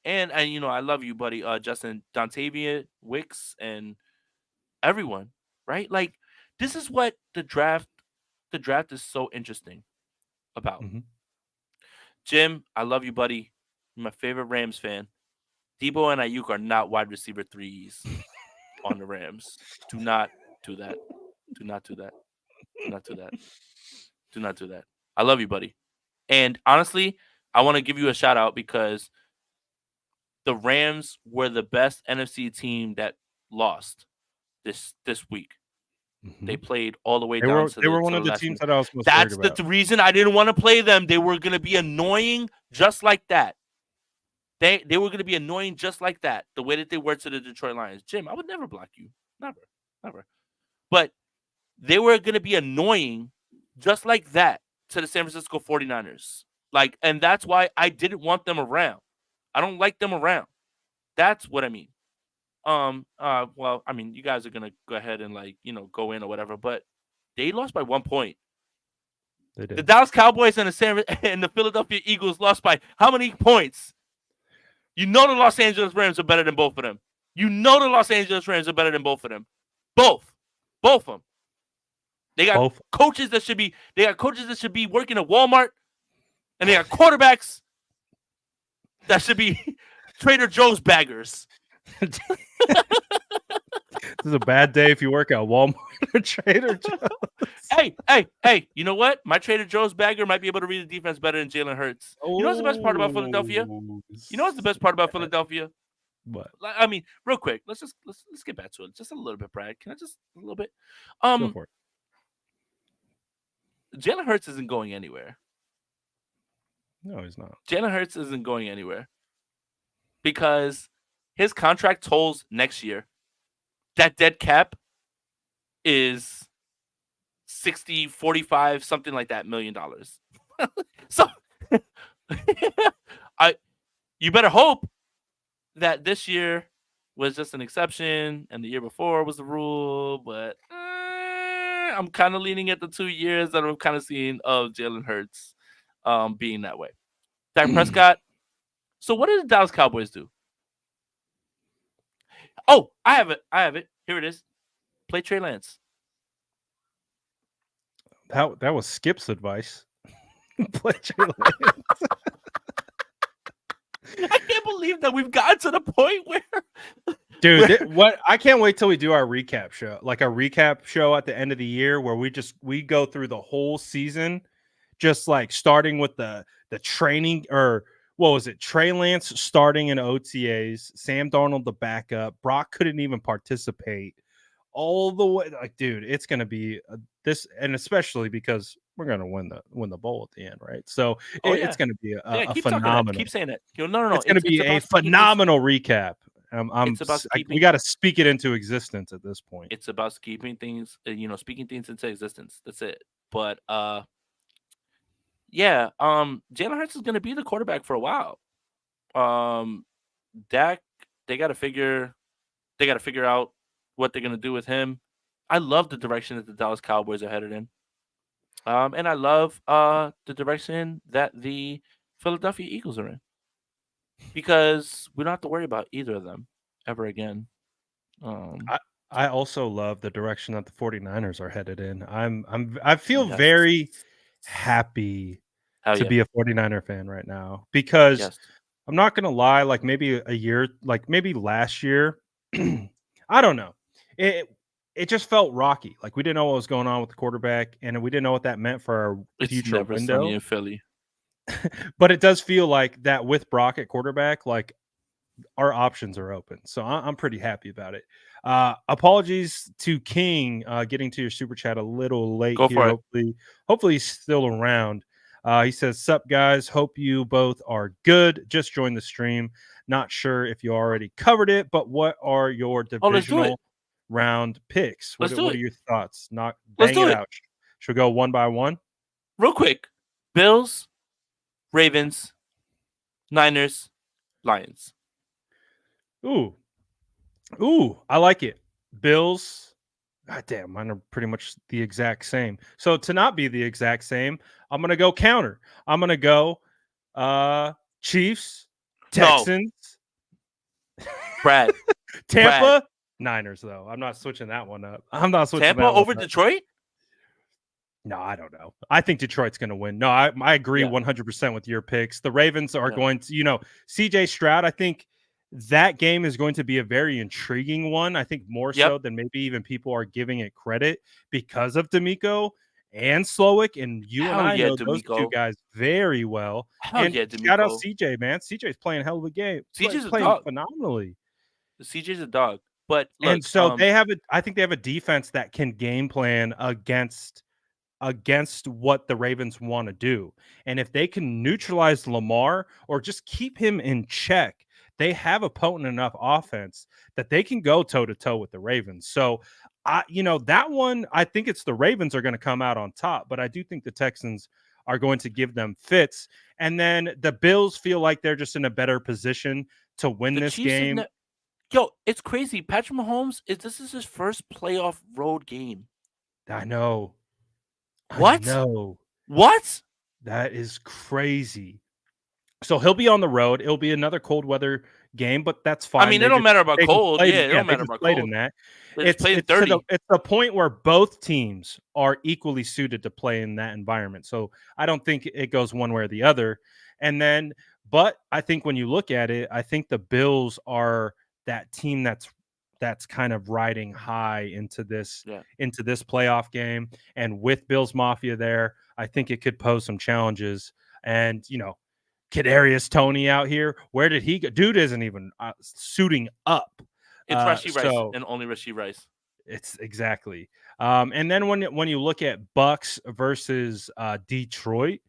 and I love you, buddy, Justin, Dontavian Wicks, and everyone, right? Like this is what the draft is so interesting about. Mm-hmm. Jim, I love you, buddy. You're my favorite Rams fan. Debo and Ayuk are not wide receiver 3s on the Rams. Do not do that. Do not do that. Do not do that. Do not do that. I love you, buddy. And honestly, I want to give you a shout out because the Rams were the best NFC team that lost this week. Mm-hmm. They played all the way down to they were one of the teams that I was most That's worried about. the reason I didn't want to play them. They were going to be annoying just like that. They were going to be annoying just like that, the way that they were to the Detroit Lions. Jim, I would never block you. Never. But they were going to be annoying just like that to the San Francisco 49ers. And that's why I didn't want them around. I don't like them around. That's what I mean. Well, I mean, you guys are gonna go ahead and go in or whatever, but they lost by 1 point. They did. The Dallas Cowboys and the Philadelphia Eagles lost by how many points? The Los Angeles Rams are better than both of them. The Los Angeles Rams are better than both of them. Both of them. They got coaches that should be working at Walmart, and they got quarterbacks that should be Trader Joe's baggers. This is a bad day if you work at Walmart or Trader Joe's. Hey, you know what? My Trader Joe's bagger might be able to read the defense better than Jalen Hurts. You know what's the best part about Philadelphia? What? I mean, real quick, let's get back to it. Just a little bit, Brad. Can I just a little bit? Go for it. Jalen Hurts isn't going anywhere. No, he's not. Jalen Hurts isn't going anywhere because his contract tolls next year. That dead cap is 60, 45, something like that, $1 million. So you better hope that this year was just an exception and the year before was the rule, but I'm kind of leaning at the 2 years that I'm kind of seeing of Jalen Hurts being that way. Dak Prescott. So what did the Dallas Cowboys do? Oh, I have it. Here it is. Play Trey Lance. That was Skip's advice. Play Trey Lance. I can't believe that we've gotten to the point where Dude, what I can't wait till we do our recap show, like a recap show at the end of the year where we go through the whole season, just like starting with the training or what was it? Trey Lance starting in OTAs, Sam Darnold the backup, Brock couldn't even participate all the way. Like, dude, it's gonna be this, and especially because we're gonna win the bowl at the end, right? So Oh it's yeah, gonna be yeah. a Keep talking that. phenomenal. Keep saying that. No. It's gonna be It's a about speaking things. phenomenal recap. It's about We keeping. got to speak it into existence at this point. It's about keeping things. Speaking things into existence. That's it. But yeah. Jalen Hurts is gonna be the quarterback for a while. Dak, they got to figure out what they're gonna do with him. I love the direction that the Dallas Cowboys are headed in. And I love the direction that the Philadelphia Eagles are in, because we don't have to worry about either of them ever again. I also love the direction that the 49ers are headed in. I feel Yes. very happy Hell to yeah. be a 49er fan right now because Yes. I'm not gonna lie, like maybe a year, like maybe last year, I don't know. It just felt rocky. Like we didn't know what was going on with the quarterback, and we didn't know what that meant for our It's future never sunny window. in Philly. But it does feel like that with Brock at quarterback, like our options are open. So I'm pretty happy about it. Apologies to King getting to your super chat a little late Go here. for it. Hopefully he's still around. He says, "Sup guys, hope you both are good. Just joined the stream. Not sure if you already covered it, but what are your Oh, let's do it. divisional round picks? Let's do What are it. your thoughts? Not Let's bang do it it. out. Should we go one by one? Real quick. Bills, Ravens, Niners, Lions. Ooh, I like it. Bills. God damn, mine are pretty much the exact same. So to not be the exact same, I'm gonna go counter. I'm gonna go Chiefs, Texans, Brad. Tampa, Niners, though. I'm not switching that one up. I'm not switching Tampa that one over up. Detroit? No, I don't know. I think Detroit's going to win. No, I agree 100% with your picks. The Ravens are going to, CJ Stroud, I think that game is going to be a very intriguing one. I think more so than maybe even people are giving it credit because of D'Amico and Slowick. And and I know those two guys very well. And shout out CJ, man. CJ's playing hell of a game. CJ's playing a dog. Phenomenally. CJ's a dog. But look, and so I think they have a defense that can game plan against what the Ravens want to do. And if they can neutralize Lamar or just keep him in check, they have a potent enough offense that they can go toe to toe with the Ravens. So, that one, I think it's the Ravens are going to come out on top, but I do think the Texans are going to give them fits. And then the Bills feel like they're just in a better position to win this game. Yo, it's crazy. Patrick Mahomes, this is his first playoff road game. I know. What? No. What? That is crazy. So he'll be on the road. It'll be another cold weather game, but that's fine. I mean, it don't matter about cold. Yeah, it don't matter about cold. In that. It's 30. It's the point where both teams are equally suited to play in that environment. So I don't think it goes one way or the other. And then, but I think when you look at it, I think the Bills are that team that's kind of riding high into this playoff game. And with Bills Mafia there, I think it could pose some challenges. And, Kadarius Toney out here, where did he go? Dude isn't even suiting up. It's Rashee Rice and only Rashee Rice. It's exactly. And then when you look at Bucks versus Detroit,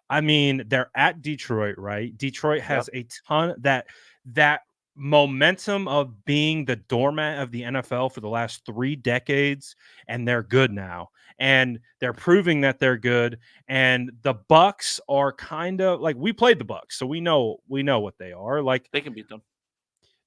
I mean, they're at Detroit, right? Detroit has a ton that momentum of being the doormat of the NFL for the last 3 decades, and they're good now. And they're proving that they're good. And the Bucks are kind of like, we played the Bucks, so we know what they are. Like, they can beat them.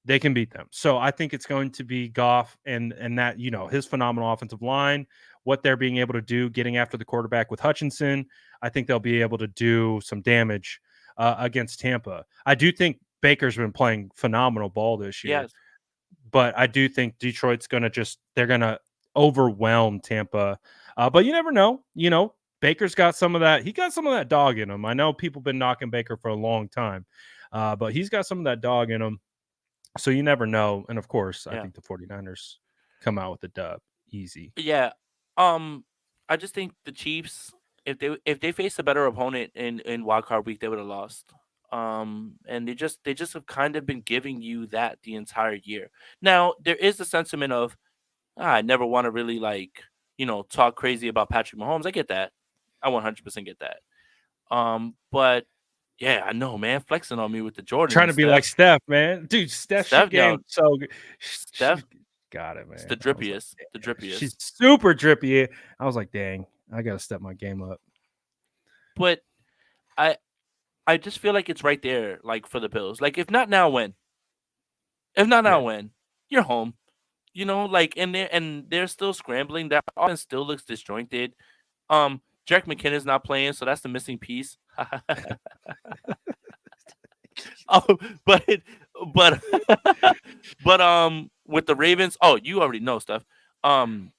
They can beat them. So I think it's going to be Goff and that, his phenomenal offensive line, what they're being able to do, getting after the quarterback with Hutchinson. I think they'll be able to do some damage against Tampa. I do think Baker's been playing phenomenal ball this year. Yes. But I do think Detroit's going to they're going to overwhelm Tampa. But you never know. Baker's got some of that. He got some of that dog in him. I know people have been knocking Baker for a long time, but he's got some of that dog in him. So you never know. And of course, I Yeah. think the 49ers come out with a dub. Easy. Yeah. I just think the Chiefs, if they faced a better opponent in wild card week, they would have lost. And they just have kind of been giving you that the entire year. Now there is the sentiment of I never want to really talk crazy about Patrick Mahomes. I get that. I 100% get that. But yeah, I know, man, flexing on me with the Trying Jordans, to be like Steph. Steph, man. Dude, Steph shoe Steph, game yo, so good. She Steph, got it, it's the man. I was like, drippiest, the "Damn." She's drippiest. super drippy. I was like, dang, I gotta step my game up. But I I just feel like it's right there, like for the Bills. Like if not now, when? If not now, Yeah, when? You're home. And they're still scrambling. That offense still looks disjointed. Jack McKinnon's not playing, so that's the missing piece. Oh, but but with the Ravens, oh, you already know stuff. Um,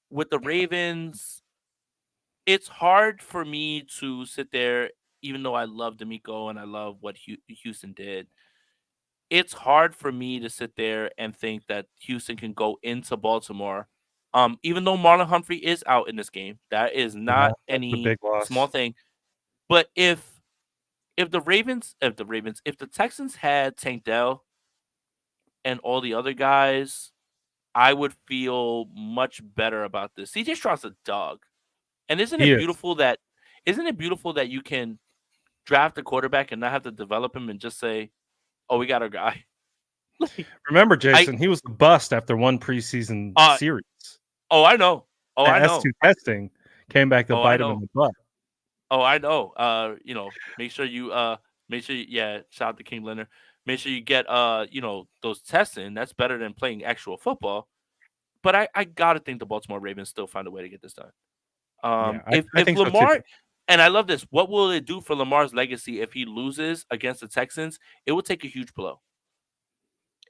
with the Ravens, it's hard for me to sit there, even though I love D'Amico and I love what Houston did. It's hard for me to sit there and think that Houston can go into Baltimore. Even though Marlon Humphrey is out in this game, that is yeah, not that's a any big small loss. thing. But if the Texans had Tank Dell and all the other guys, I would feel much better about this. CJ Stroud's a dog. And isn't He it is. beautiful that you can draft a quarterback and not have to develop him and just say, "Oh, we got our guy." Like Remember, I Jason, he was the bust after one preseason uh series. oh, I know. Oh, That I know. S2 testing came back to Oh, I bite him in know. the butt. Oh, I know. Make sure you shout out to King Leonard. Make sure you get those tests in. That's better than playing actual football. But I gotta think the Baltimore Ravens still find a way to get this done. Yeah, I If think so too. Lamar, and I love this, what will it do for Lamar's legacy if he loses against the Texans? It will take a huge blow.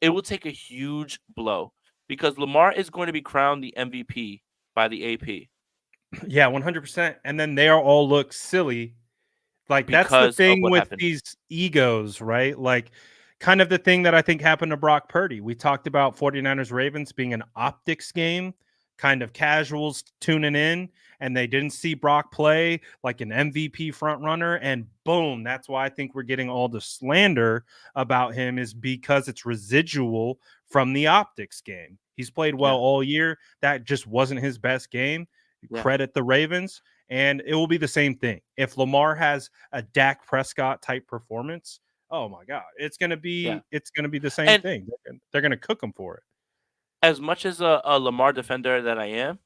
It will take a huge blow because Lamar is going to be crowned the MVP by the AP Yeah, 100%. And then they all look silly. Like, that's the because of thing what with happened. these egos, right? Like, kind of the thing that I think happened to Brock Purdy. We talked about 49ers Ravens being an optics game, kind of casuals tuning in, and they didn't see Brock play like an MVP front runner. And boom, that's why I think we're getting all the slander about him, is because it's residual from the optics game. He's played well Yeah, all year. That just wasn't his best game. yeah, Credit the Ravens. And it will be the same thing. If Lamar has a Dak Prescott type performance, oh my God, yeah. it's gonna be the same And thing. They're gonna cook him for it. as much as a Lamar defender that I am,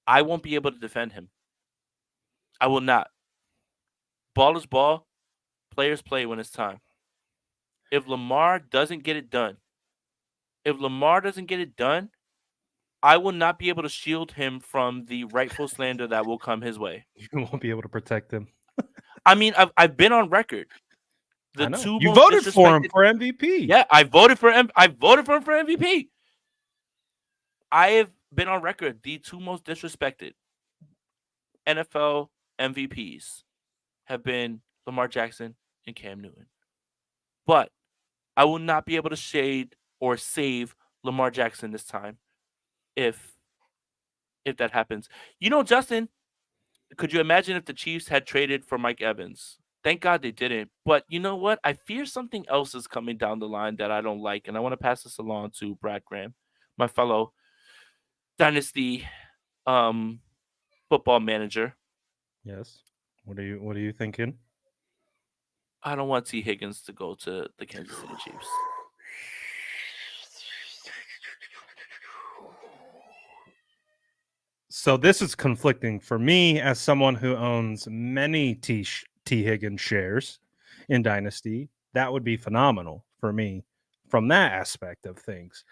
I won't be able to defend him. I will not. Ball is ball. Players play when it's time. If Lamar doesn't get it done, if Lamar doesn't get it done, I will not be able to shield him from the rightful slander that will come his way. You won't be able to protect him. I mean, I've been on record. The I know. two You most voted for him disrespected. for MVP. Yeah, I voted for him for MVP. I have been on record. The two most disrespected NFL MVPs have been Lamar Jackson and Cam Newton. But I will not be able to shade or save Lamar Jackson this time if that happens. Justin, could you imagine if the Chiefs had traded for Mike Evans? Thank God they didn't. But you know what? I fear something else is coming down the line that I don't like, and I want to pass this along to Brad Graham, my fellow Dynasty um, football manager. Yes. What are you thinking? I don't want T. Higgins to go to the Kansas City Chiefs. So this is conflicting for me as someone who owns many T Higgins shares in Dynasty. That would be phenomenal for me from that aspect of things.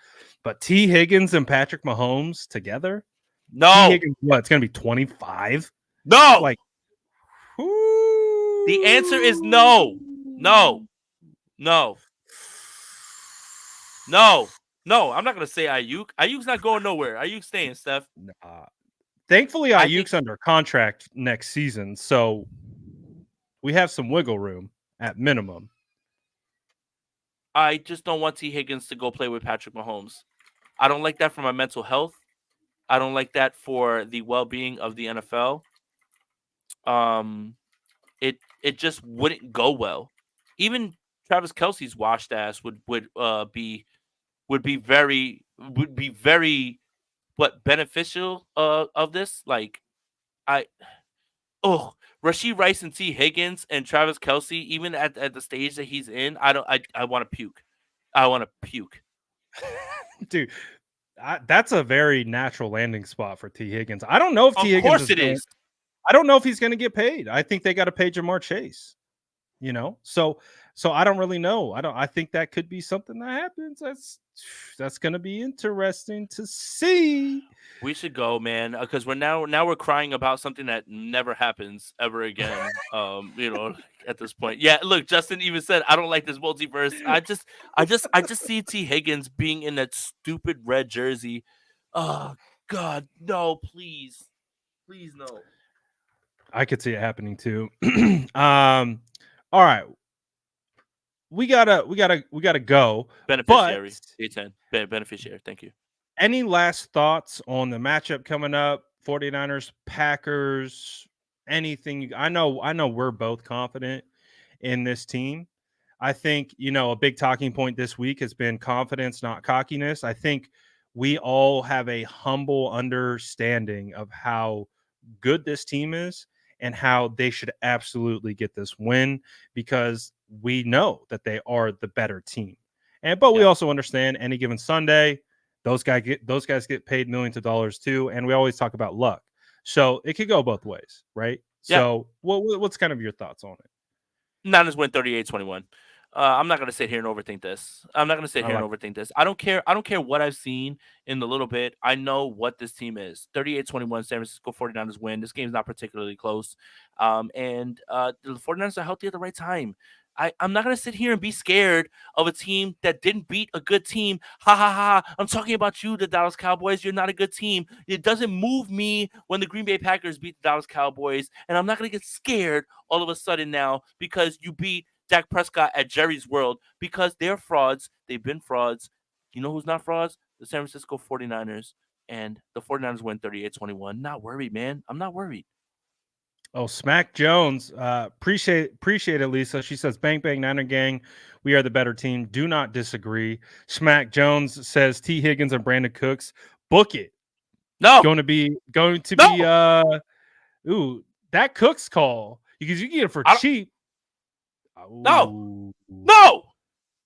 But T Higgins and Patrick Mahomes together, T No, Higgins, what? It's gonna be 25. no. Like, The answer is no, no, no, no, no. I'm not gonna say Ayuk. Ayuk's not going nowhere. Ayuk's staying, Steph. nah. Thankfully, I think Ayuk's under contract next season, so we have some wiggle room at minimum. I just don't want T. Higgins to go play with Patrick Mahomes. I don't like that for my mental health. I don't like that for the well-being of the NFL. Um, it just wouldn't go well. Even Travis Kelsey's washed ass would be very what beneficial of this. Like I oh Rasheed Rice and T. Higgins and Travis Kelsey, even at the stage that he's in, I want to puke. I want to puke. Dude, that's a very natural landing spot for T. Higgins. I don't know if T. Of Higgins course is it going. is. I don't know if he's going to get paid. I think they got to pay Jamar Chase. So I don't really know. I think that could be something that happens. That's going to be interesting to see. We should go, man, because we're crying about something that never happens ever again. At this point, yeah. Look, Justin even said, "I don't like this multiverse." I just see T. Higgins being in that stupid red jersey. Oh God, no! Please, please, no. I could see it happening too. All right, we gotta go. Beneficiary, But A10 beneficiary. Thank you. any last thoughts on the matchup coming up? 49ers, Packers, anything? I know we're both confident in this team. I think, a big talking point this week has been confidence, not cockiness. I think we all have a humble understanding of how good this team is and how they should absolutely get this win because we know that they are the better team. But we Yeah. also understand any given Sunday, those guys get paid millions of dollars too, and we always talk about luck. So it could go both ways, right? Yeah. So what's kind of your thoughts on it? Niners win 38-21. I'm not gonna sit here and overthink this. I'm not gonna sit I here and like overthink this. I don't care. I don't care what I've seen in the little bit. I know what this team is. 38-21, San Francisco 49ers win. This game's not particularly close. The 49ers are healthy at the right time. I'm not gonna sit here and be scared of a team that didn't beat a good team. Ha ha ha. I'm talking about you, the Dallas Cowboys. You're not a good team. It doesn't move me when the Green Bay Packers beat the Dallas Cowboys, and I'm not gonna get scared all of a sudden now because you beat Dak Prescott at Jerry's World because they're frauds. They've been frauds. You know who's not frauds? The San Francisco 49ers. And the 49ers win 38-21. Not worried, man. I'm not worried. Oh, Smack Jones. Appreciate it, Lisa. She says, "Bang bang Niner gang. We are the better team. Do not disagree." Smack Jones says, "T. Higgins and Brandon Cooks. Book it. No. Going to be No. ooh, that Cooks call because you can get it for cheap." No. Ooh. No.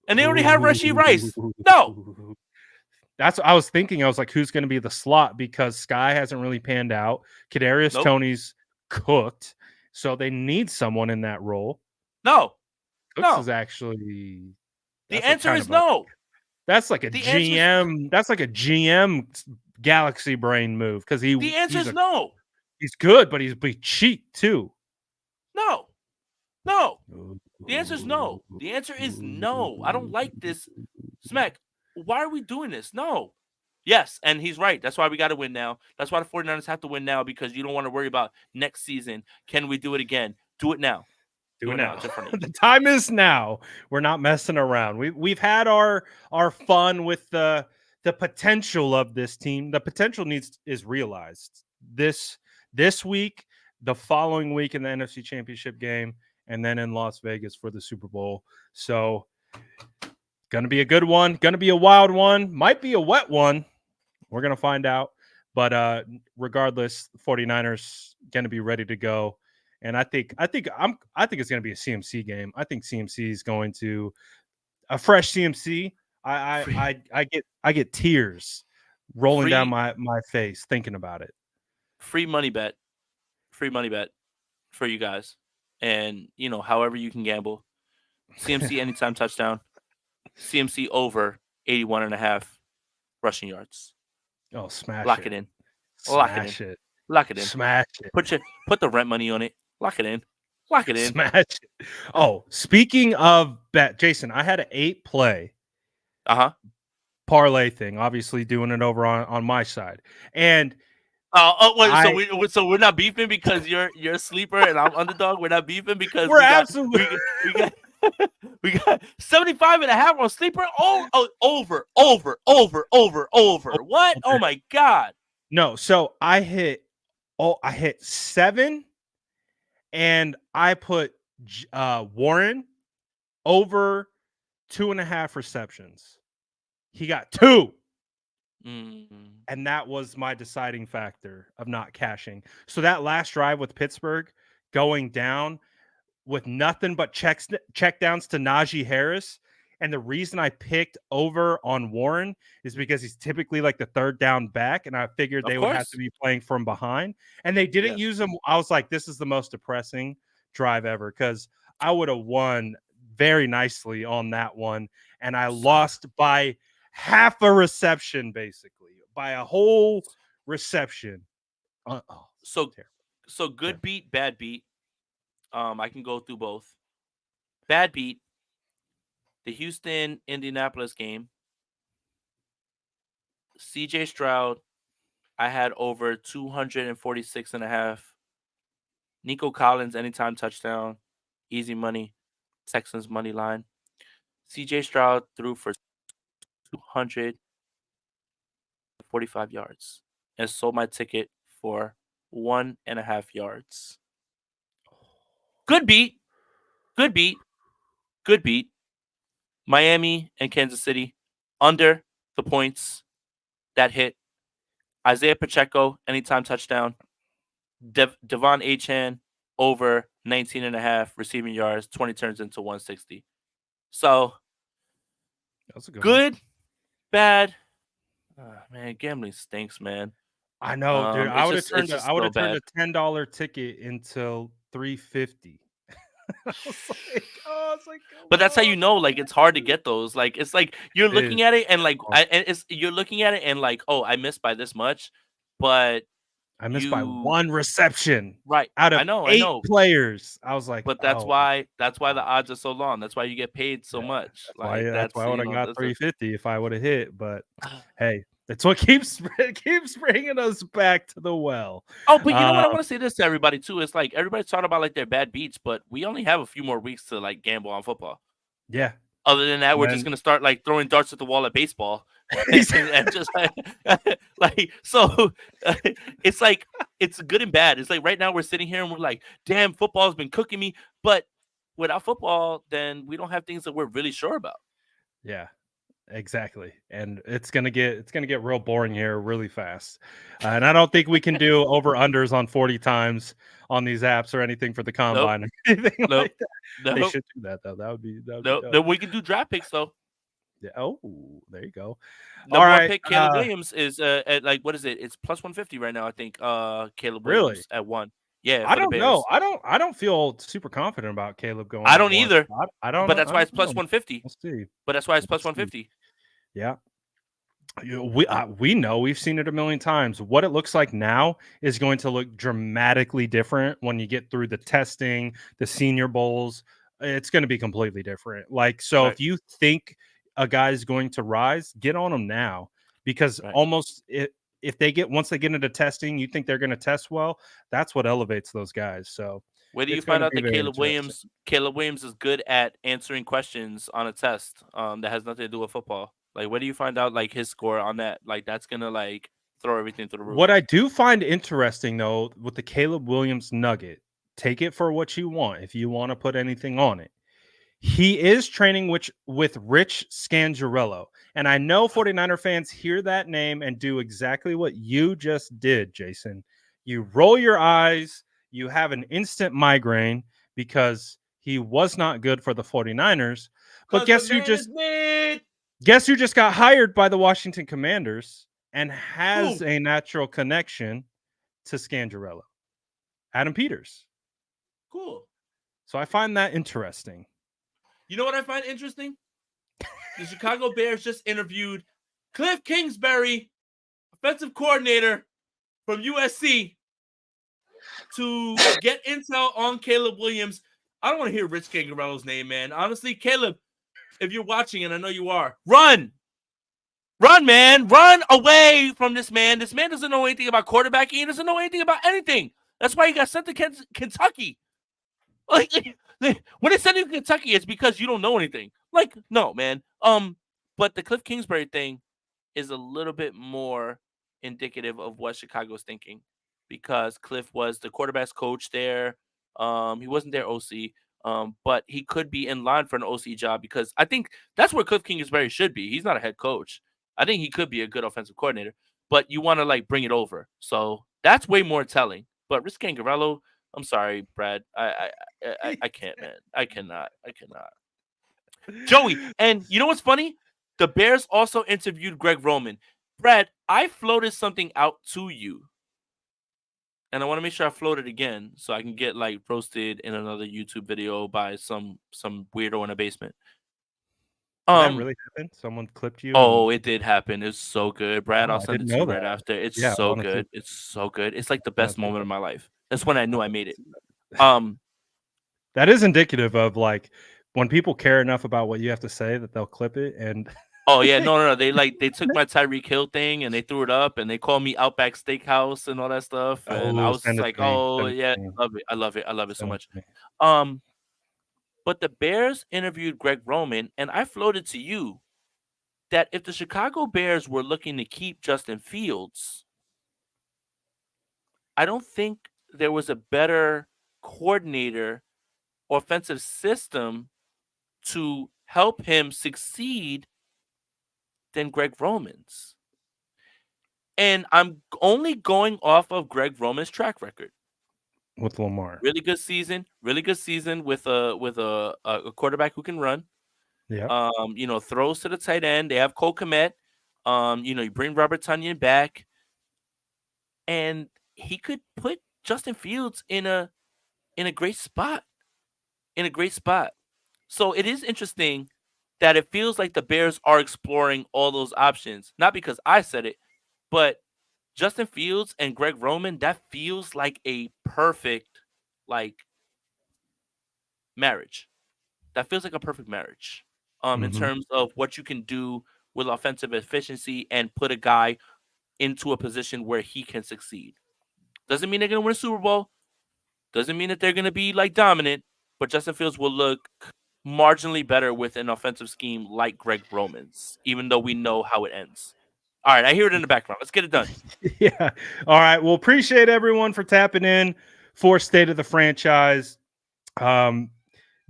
And they already have Rasheed Rice. No. That's what I was thinking. I was like, who's going to be the slot because Sky hasn't really panned out. Kadarius Nope. Toney's cooked, so they need someone in that role. No. Cooks No. is actually The answer is no. That's like a GM. That's like a GM galaxy brain move because the answer is no. He's good, but he's cheap too. No. No. The answer is no. The answer is no. I don't like this. Smack, why are we doing this? No. Yes, and he's right. That's why we got to win now. That's why the 49ers have to win now because you don't want to worry about next season. Can we do it again? Do it now. Do it now. The time is now. We're not messing around. We've had our fun with the potential of this team. The potential is realized this week, the following week in the NFC Championship game, and then in Las Vegas for the Super Bowl. So, gonna be a good one. Gonna be a wild one. Might be a wet one. We're gonna find out. But regardless, 49ers gonna be ready to go. And I think it's going to be a CMC game. I think CMC is going to a fresh CMC. I get tears rolling down my face thinking about it. Free money bet for you guys, and however you can gamble. CMC anytime touchdown. CMC over 81.5 rushing yards. Oh, smash! Lock it in. Lock it in. Smash it. Put the rent money on it. Lock it in. Lock it in. Smash it. Oh, speaking of bet, Jason, I had an 8-play parlay thing. Obviously, doing it over on my side, and so we're not beefing because you're a sleeper and I'm underdog. We're not beefing because we're absolutely. We got 75.5 on sleeper. Over. What? Oh Okay. my God. No, so I hit 7 and I put Warren over 2.5 receptions. He got 2. Mm. And that was my deciding factor of not cashing. So that last drive with Pittsburgh going down with nothing but checkdowns to Najee Harris. And the reason I picked over on Warren is because he's typically like the third down back, and I figured Of they would have course. to be playing from behind. And they didn't Yes. use him. I was like, this is the most depressing drive ever because I would have won very nicely on that one. And I lost by half a reception, basically, by a whole reception. So terrible. good beat, bad beat. I can go through both. Bad beat. The Houston Indianapolis game. CJ Stroud, I had over 246.5. Nico Collins, anytime touchdown. Easy money. Texans money line. CJ Stroud threw for 245 yards and sold my ticket for 1.5 yards. Good beat. Good beat. Good beat. Miami and Kansas City under the points that hit. Isaiah Pacheco, anytime touchdown. Devon Achane over 19.5 receiving yards, 20 turns into 160. So That's a good, bad. Man, gambling stinks, man. I know, dude. I would have turned It's just a so bad. $10 ticket into $3.50. I was like, But that's how you know, like, it's hard to get those. Like, it's like you're looking at it and like, you're looking at it and like, oh, I missed by this much, but I missed by 1 reception, right? out I of know, 8 players. I was like, but oh, that's why the odds are so long. That's why you get paid so yeah. much. That's why. Like That's why I would have got that's $3.50 if I would have hit. But hey, that's what keeps bringing us back to the well. Oh, but you know what? I want to say this to everybody too. It's like everybody's talking about like their bad beats, but we only have a few more weeks to like gamble on football. Yeah. Other than that, we're just gonna start like throwing darts at the wall at baseball, and just like so. It's like it's good and bad. It's like right now we're sitting here and we're like, damn, football's been cooking me. But without football, then we don't have things that we're really sure about. Yeah. Exactly. And it's gonna get real boring here really fast. And I don't think we can do over unders on 40 times on these apps or anything for the combine or anything like that. They should do that though. That would be dope. Then we can do draft picks though. Yeah. Oh, there you go. Number one pick, Caleb Williams is at like what is it? It's plus 150 right now, I think. Caleb Williams really? at 1. Yeah, I for the don't Bears. know. I don't feel super confident about Caleb going. I don't either. I don't. But that's why it's plus 150. We'll see. But that's why it's plus 150. Yeah. We know, we've seen it a million times. What it looks like now is going to look dramatically different when you get through the testing, the Senior Bowls. It's going to be completely different. Like, so if you think a guy's going to rise, get on him now, because almost if they get once they get into testing, you think they're going to test well. That's what elevates those guys. So where do you find out that Caleb Williams is good at answering questions on a test that has nothing to do with football? Like, where do you find out like his score on that? Like, that's gonna like throw everything through the roof. What I do find interesting though with the Caleb Williams nugget, take it for what you want. If you want to put anything on it, he is training with Rich Scangarello. And I know 49er fans hear that name and do exactly what you just did, Jason. You roll your eyes, you have an instant migraine because he was not good for the 49ers. But guess who just got hired by the Washington Commanders and has a natural connection to Scangarello? Adam Peters. Cool. So I find that interesting. You know what I find interesting? The Chicago Bears just interviewed Cliff Kingsbury, offensive coordinator from USC, to get intel on Caleb Williams. I don't want to hear Rich Scangarello's name, man. Honestly, Caleb, if you're watching, and I know you are, run, man, run away from this man. This man doesn't know anything about quarterbacking. He doesn't know anything about anything. That's why he got sent to Kentucky. Like when they send you to Kentucky, it's because you don't know anything. Like, no, man. But the Cliff Kingsbury thing is a little bit more indicative of what Chicago's thinking because Cliff was the quarterback's coach there. He wasn't their OC, but he could be in line for an OC job because I think that's where Cliff Kingsbury should be. He's not a head coach. I think he could be a good offensive coordinator, but you want to like bring it over. So that's way more telling. But Rick Gangarello, I'm sorry, Brad. I can't, man. I cannot. Joey, and you know what's funny? The Bears also interviewed Greg Roman. Brad, I floated something out to you. And I want to make sure I float it again so I can get like roasted in another YouTube video by some weirdo in a basement. Did that really happen? Someone clipped you? Oh, it did happen. It's so good. Brad, Oh, I'll I send it didn't to you know right that. after. It's Yeah, so honestly. good. It's so good. It's like the best moment of my life. That's when I knew I made it. That is indicative of like when people care enough about what you have to say that they'll clip it. And oh yeah, no. They took my Tyreek Hill thing and they threw it up and they called me Outback Steakhouse and all that stuff. And I was send it like, to me. oh Send it yeah, to me. I love it so Send it much. to me. But the Bears interviewed Greg Roman, and I floated to you that if the Chicago Bears were looking to keep Justin Fields, I don't think there was a better coordinator offensive system to help him succeed than Greg Roman's. And I'm only going off of Greg Roman's track record. With Lamar. Really good season with a quarterback who can run. Yeah. Throws to the tight end. They have Cole Kmet. You bring Robert Tonyan back. And he could put Justin Fields in a great spot. So it is interesting that it feels like the Bears are exploring all those options. Not because I said it, but Justin Fields and Greg Roman, that feels like a perfect marriage. That feels like a perfect marriage. In terms of what you can do with offensive efficiency and put a guy into a position where he can succeed. Doesn't mean they're going to win a Super Bowl. Doesn't mean that they're going to be like dominant, but Justin Fields will look marginally better with an offensive scheme like Greg Roman's, even though we know how it ends. All right, I hear it in the background. Let's get it done. Yeah. All right. Well, appreciate everyone for tapping in for State of the Franchise.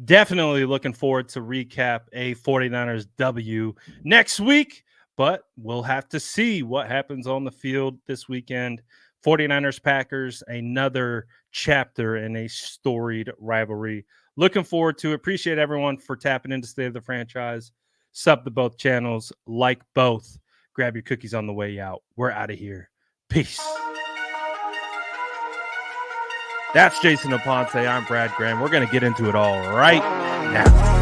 Definitely looking forward to recap a 49ers W next week, but we'll have to see what happens on the field this weekend. 49ers Packers, another chapter in a storied rivalry. Looking forward to it. Appreciate everyone for tapping into State of the Franchise. Sub to both channels, like both. Grab your cookies on the way out. We're out of here. Peace. That's Jason Aponte. I'm Brad Graham. We're going to get into it all right now.